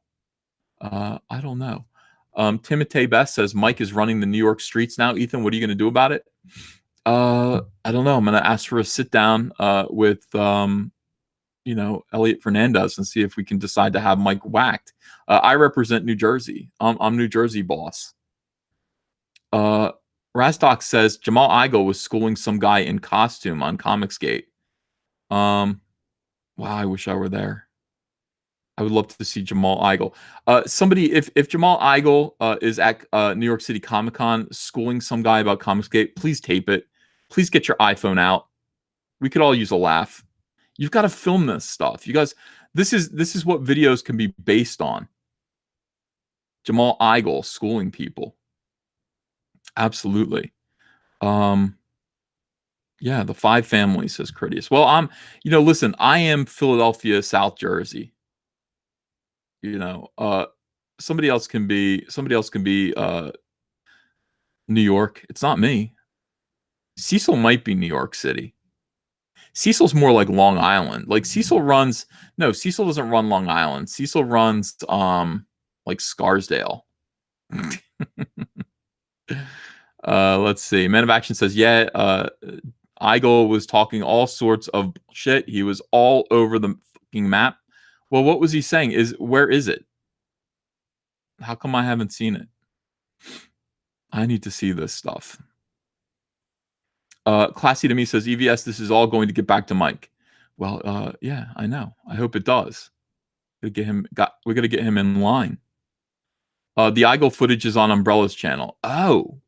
I don't know. Timothy Best says Mike is running the New York streets now. Ethan, what are you going to do about it? I don't know. I'm going to ask for a sit down with Elliot Fernandez and see if we can decide to have Mike whacked. I represent New Jersey. I'm New Jersey boss. Uh, Razdoc says Jamal Igle was schooling some guy in costume on Comicsgate. Wow, I wish I were there. I would love to see Jamal Igle. Somebody, if Jamal Igle is at New York City Comic Con schooling some guy about Comicsgate, please tape it. Please get your iPhone out. We could all use a laugh. You've got to film this stuff. You guys, this is what videos can be based on. Jamal Igle schooling people. Absolutely. Yeah, the five families, says Critias. Well, listen, I am Philadelphia, South Jersey. Somebody else can be New York. It's not me. Cecil might be New York City. Cecil's more like Long Island. Like Cecil doesn't run Long Island. Cecil runs like Scarsdale. Let's see. Man of Action says, yeah, Igle was talking all sorts of shit. He was all over the fucking map. Well, what was he saying? Where is it? How come I haven't seen it? I need to see this stuff. Classy to me says, EVS, this is all going to get back to Mike. Well, yeah, I know. I hope it does. We got to get him in line. The Igle footage is on Umbrella's channel. Oh,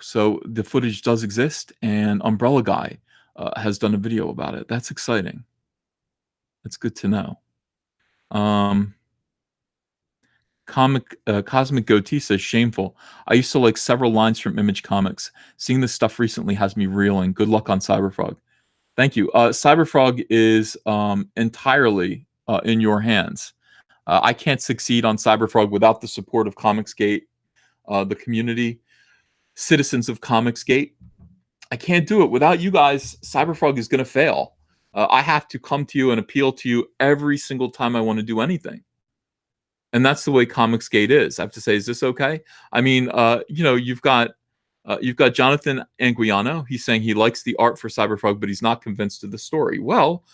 so the footage does exist, and Umbrella Guy has done a video about it. That's exciting. That's good to know. Cosmic Goatee says, shameful. I used to like several lines from Image Comics. Seeing this stuff recently has me reeling. Good luck on Cyberfrog. Thank you. Cyberfrog is entirely in your hands. I can't succeed on Cyberfrog without the support of Comicsgate, the community, citizens of Comicsgate. I can't do it without you guys. Cyberfrog is going to fail. I have to come to you and appeal to you every single time I want to do anything. And that's the way Comicsgate is. I have to say, is this okay? I mean, you've got Jonathan Anguiano. He's saying he likes the art for Cyberfrog, but he's not convinced of the story. Well,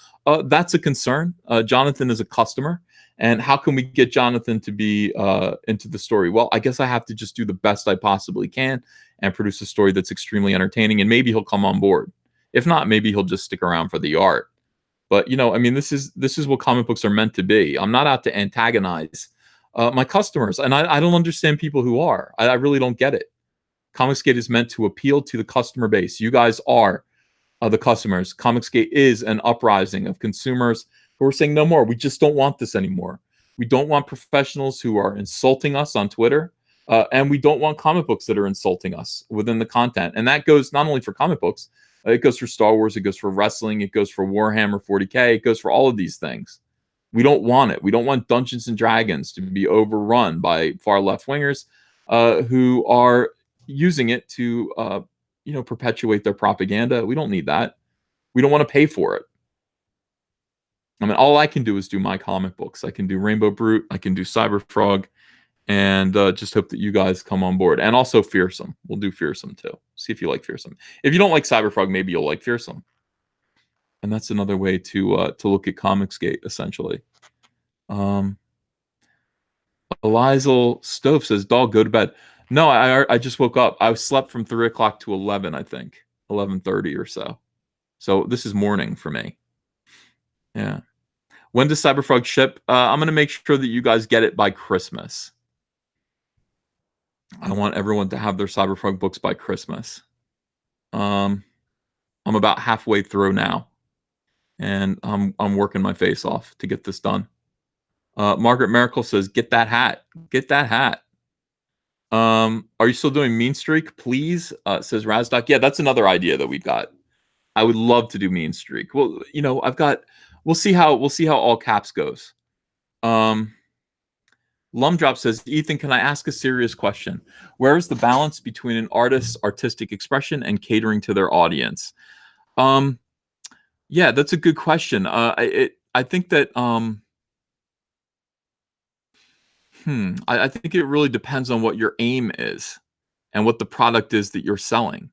that's a concern. Jonathan is a customer. And how can we get Jonathan to be into the story? Well, I guess I have to just do the best I possibly can and produce a story that's extremely entertaining. And maybe he'll come on board. If not, maybe he'll just stick around for the art. But, I mean, this is what comic books are meant to be. I'm not out to antagonize my customers. And I don't understand people who are. I really don't get it. Comicsgate is meant to appeal to the customer base. You guys are the customers. Comicsgate is an uprising of consumers who are saying no more. We just don't want this anymore. We don't want professionals who are insulting us on Twitter. And we don't want comic books that are insulting us within the content. And that goes not only for comic books, it goes for Star Wars, it goes for wrestling, it goes for Warhammer 40K, it goes for all of these things. We don't want it. We don't want Dungeons and Dragons to be overrun by far left wingers who are using it to, perpetuate their propaganda. We don't need that. We don't want to pay for it. I mean, all I can do is do my comic books. I can do Rainbow Brute. I can do Cyberfrog, and just hope that you guys come on board. And also Fearsome. We'll do Fearsome too. See if you like Fearsome. If you don't like Cyberfrog, maybe you'll like Fearsome. And that's another way to look at Comicsgate, essentially. Elizel Stove says, dog, go to bed. No, I just woke up. I slept from 3 o'clock to 11, I think. 11:30 or so. So this is morning for me. Yeah. When does Cyberfrog ship? I'm going to make sure that you guys get it by Christmas. I want everyone to have their Cyberfrog books by Christmas. I'm about halfway through now. And I'm working my face off to get this done. Margaret Miracle says, get that hat. Get that hat. Are you still doing Mean Streak? Please, says Razdoc. Yeah, that's another idea that we've got. I would love to do Mean Streak. Well, we'll see how All Caps goes. Lumdrop says, Ethan, can I ask a serious question? Where is the balance between an artist's artistic expression and catering to their audience? Yeah, that's a good question. I think that I think it really depends on what your aim is and what the product is that you're selling.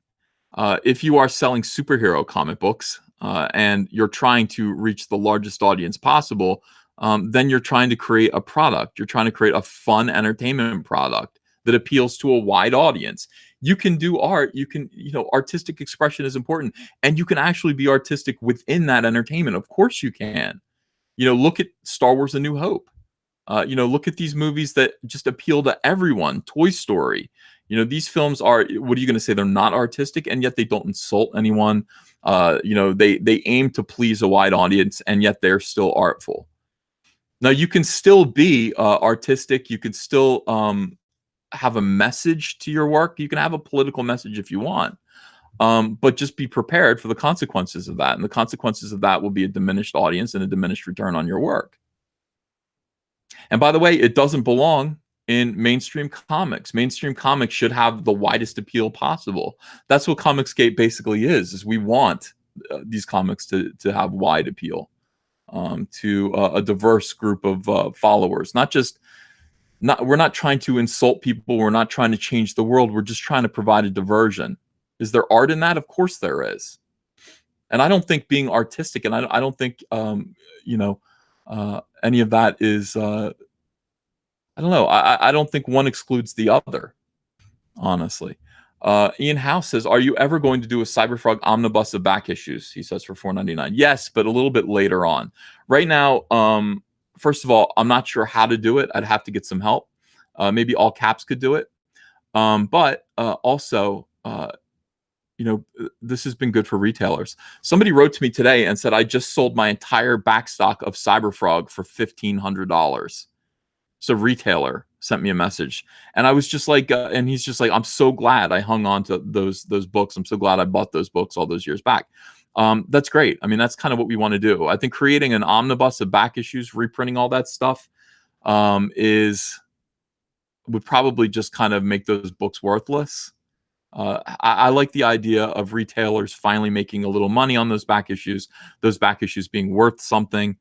If you are selling superhero comic books, and you're trying to reach the largest audience possible, then you're trying to create a product. You're trying to create a fun entertainment product that appeals to a wide audience. You can do art. You can, artistic expression is important, and you can actually be artistic within that entertainment. Of course, you can. Look at Star Wars: A New Hope. Look at these movies that just appeal to everyone. Toy Story. These films are. What are you going to say? They're not artistic, and yet they don't insult anyone. They aim to please a wide audience, and yet they're still artful. Now, you can still be artistic. You can still have a message to your work. You can have a political message if you want, but just be prepared for the consequences of that. And the consequences of that will be a diminished audience and a diminished return on your work. And by the way, it doesn't belong in mainstream comics. Mainstream comics should have the widest appeal possible. That's what Comicsgate basically is we want these comics to have wide appeal to a diverse group of followers. We're not trying to insult people. We're not trying to change the world. We're just trying to provide a diversion. Is there art in that? Of course there is. And I don't think being artistic, and I don't think any of that is. I don't know. I don't think one excludes the other, honestly. Ian House says, "Are you ever going to do a Cyberfrog omnibus of back issues?" He says for $4.99. Yes, but a little bit later on. Right now, first of all, I'm not sure how to do it. I'd have to get some help. Maybe All Caps could do it. But also, this has been good for retailers. Somebody wrote to me today and said, "I just sold my entire backstock of Cyberfrog for $1,500. So retailer sent me a message, and I was just like, and he's just like, "I'm so glad I hung on to those books. I'm so glad I bought those books all those years back." That's great. I mean, that's kind of what we want to do. I think creating an omnibus of back issues, reprinting all that stuff, would probably just kind of make those books worthless. I like the idea of retailers finally making a little money on those back issues being worth something.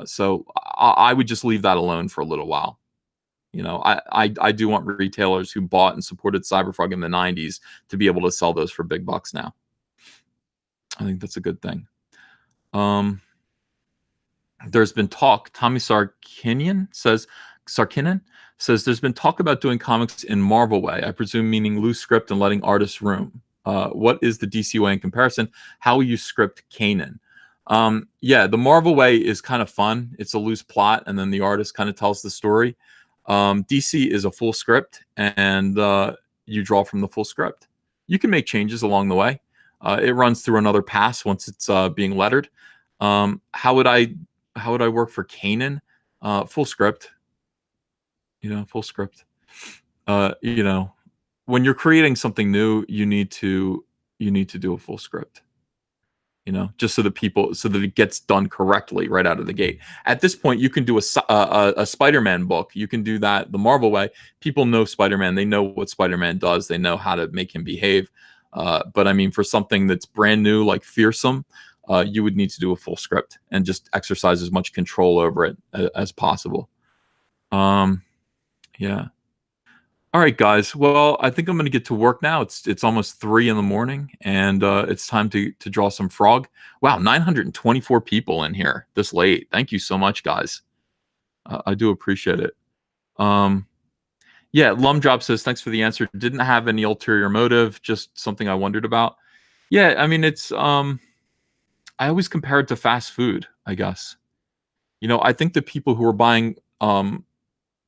So I would just leave that alone for a little while. I do want retailers who bought and supported Cyberfrog in the 90s to be able to sell those for big bucks now. I think that's a good thing. There's been talk. Tommy Sarkinian says, there's been talk about doing comics in Marvel way. I presume meaning loose script and letting artists room. What is the DC way in comparison? How will you script Kanan? The Marvel way is kind of fun. It's a loose plot, and then the artist kind of tells the story. DC is a full script, and you draw from the full script. You can make changes along the way. It runs through another pass once it's being lettered. How would I work for Kanan? Full script. Full script. When you're creating something new, you need to do a full script. Just so that it gets done correctly right out of the gate. At this point, you can do a Spider-Man book. You can do that the Marvel way. People know Spider-Man. They know what Spider-Man does. They know how to make him behave. But I mean, for something that's brand new, like Fearsome, you would need to do a full script and just exercise as much control over it as possible. Yeah. All right, guys. Well, I think I'm going to get to work now. It's almost 3 a.m, and it's time to draw some frog. Wow, 924 people in here this late. Thank you so much, guys. I do appreciate it. Lumdrop says, "Thanks for the answer. Didn't have any ulterior motive, just something I wondered about." Yeah, I mean, it's I always compare it to fast food, I guess. I think the people who are buying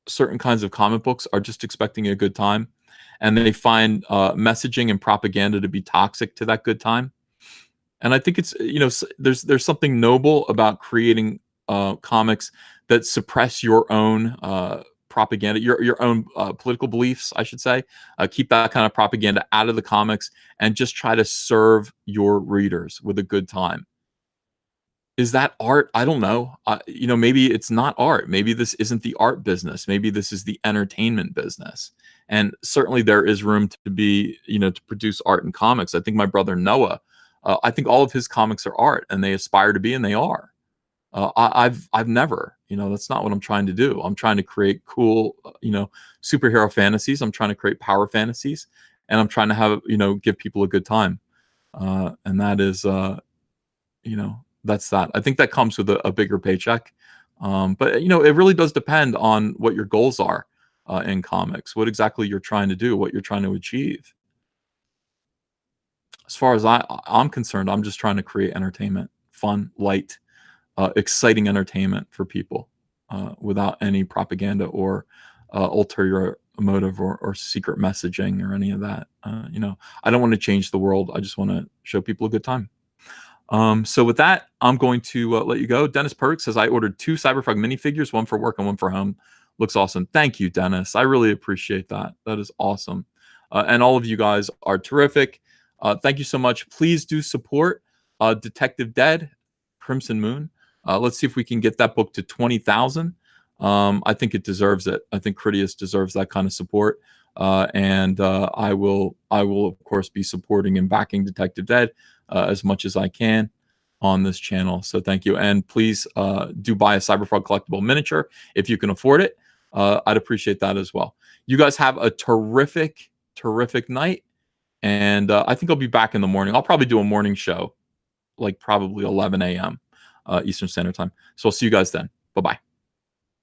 certain kinds of comic books are just expecting a good time, and they find messaging and propaganda to be toxic to that good time. And I think it's there's something noble about creating comics that suppress your own propaganda, your own political beliefs, I should say. Keep that kind of propaganda out of the comics and just try to serve your readers with a good time. Is that art? I don't know. Maybe it's not art. Maybe this isn't the art business. Maybe this is the entertainment business. And certainly there is room to be, to produce art in comics. I think my brother Noah, I think all of his comics are art, and they aspire to be, and they are. I've never, that's not what I'm trying to do. I'm trying to create cool, superhero fantasies. I'm trying to create power fantasies, and I'm trying to have, give people a good time. And that is, that's that. I think that comes with a bigger paycheck. But it really does depend on what your goals are in comics, what exactly you're trying to do, what you're trying to achieve. As far as I'm concerned, I'm just trying to create entertainment, fun, light, exciting entertainment for people without any propaganda or ulterior motive or secret messaging or any of that. I don't want to change the world. I just want to show people a good time. So with that, I'm going to let you go. Dennis Perks says I ordered 2 Cyberpunk minifigures, one for work and one for home. Looks awesome. Thank you, Dennis. I really appreciate that. That is awesome. And all of you guys are terrific. Thank you so much. Please do support Detective Dead, Crimson Moon. Let's see if we can get that book to 20,000. I think it deserves it. I think Critias deserves that kind of support. And I will, of course, be supporting and backing Detective Dead as much as I can on this channel. So thank you. And please do buy a Cyberfrog collectible miniature if you can afford it. I'd appreciate that as well. You guys have a terrific, terrific night. And I think I'll be back in the morning. I'll probably do a morning show, like probably 11 a.m. Eastern Standard Time. So I'll see you guys then. Bye-bye.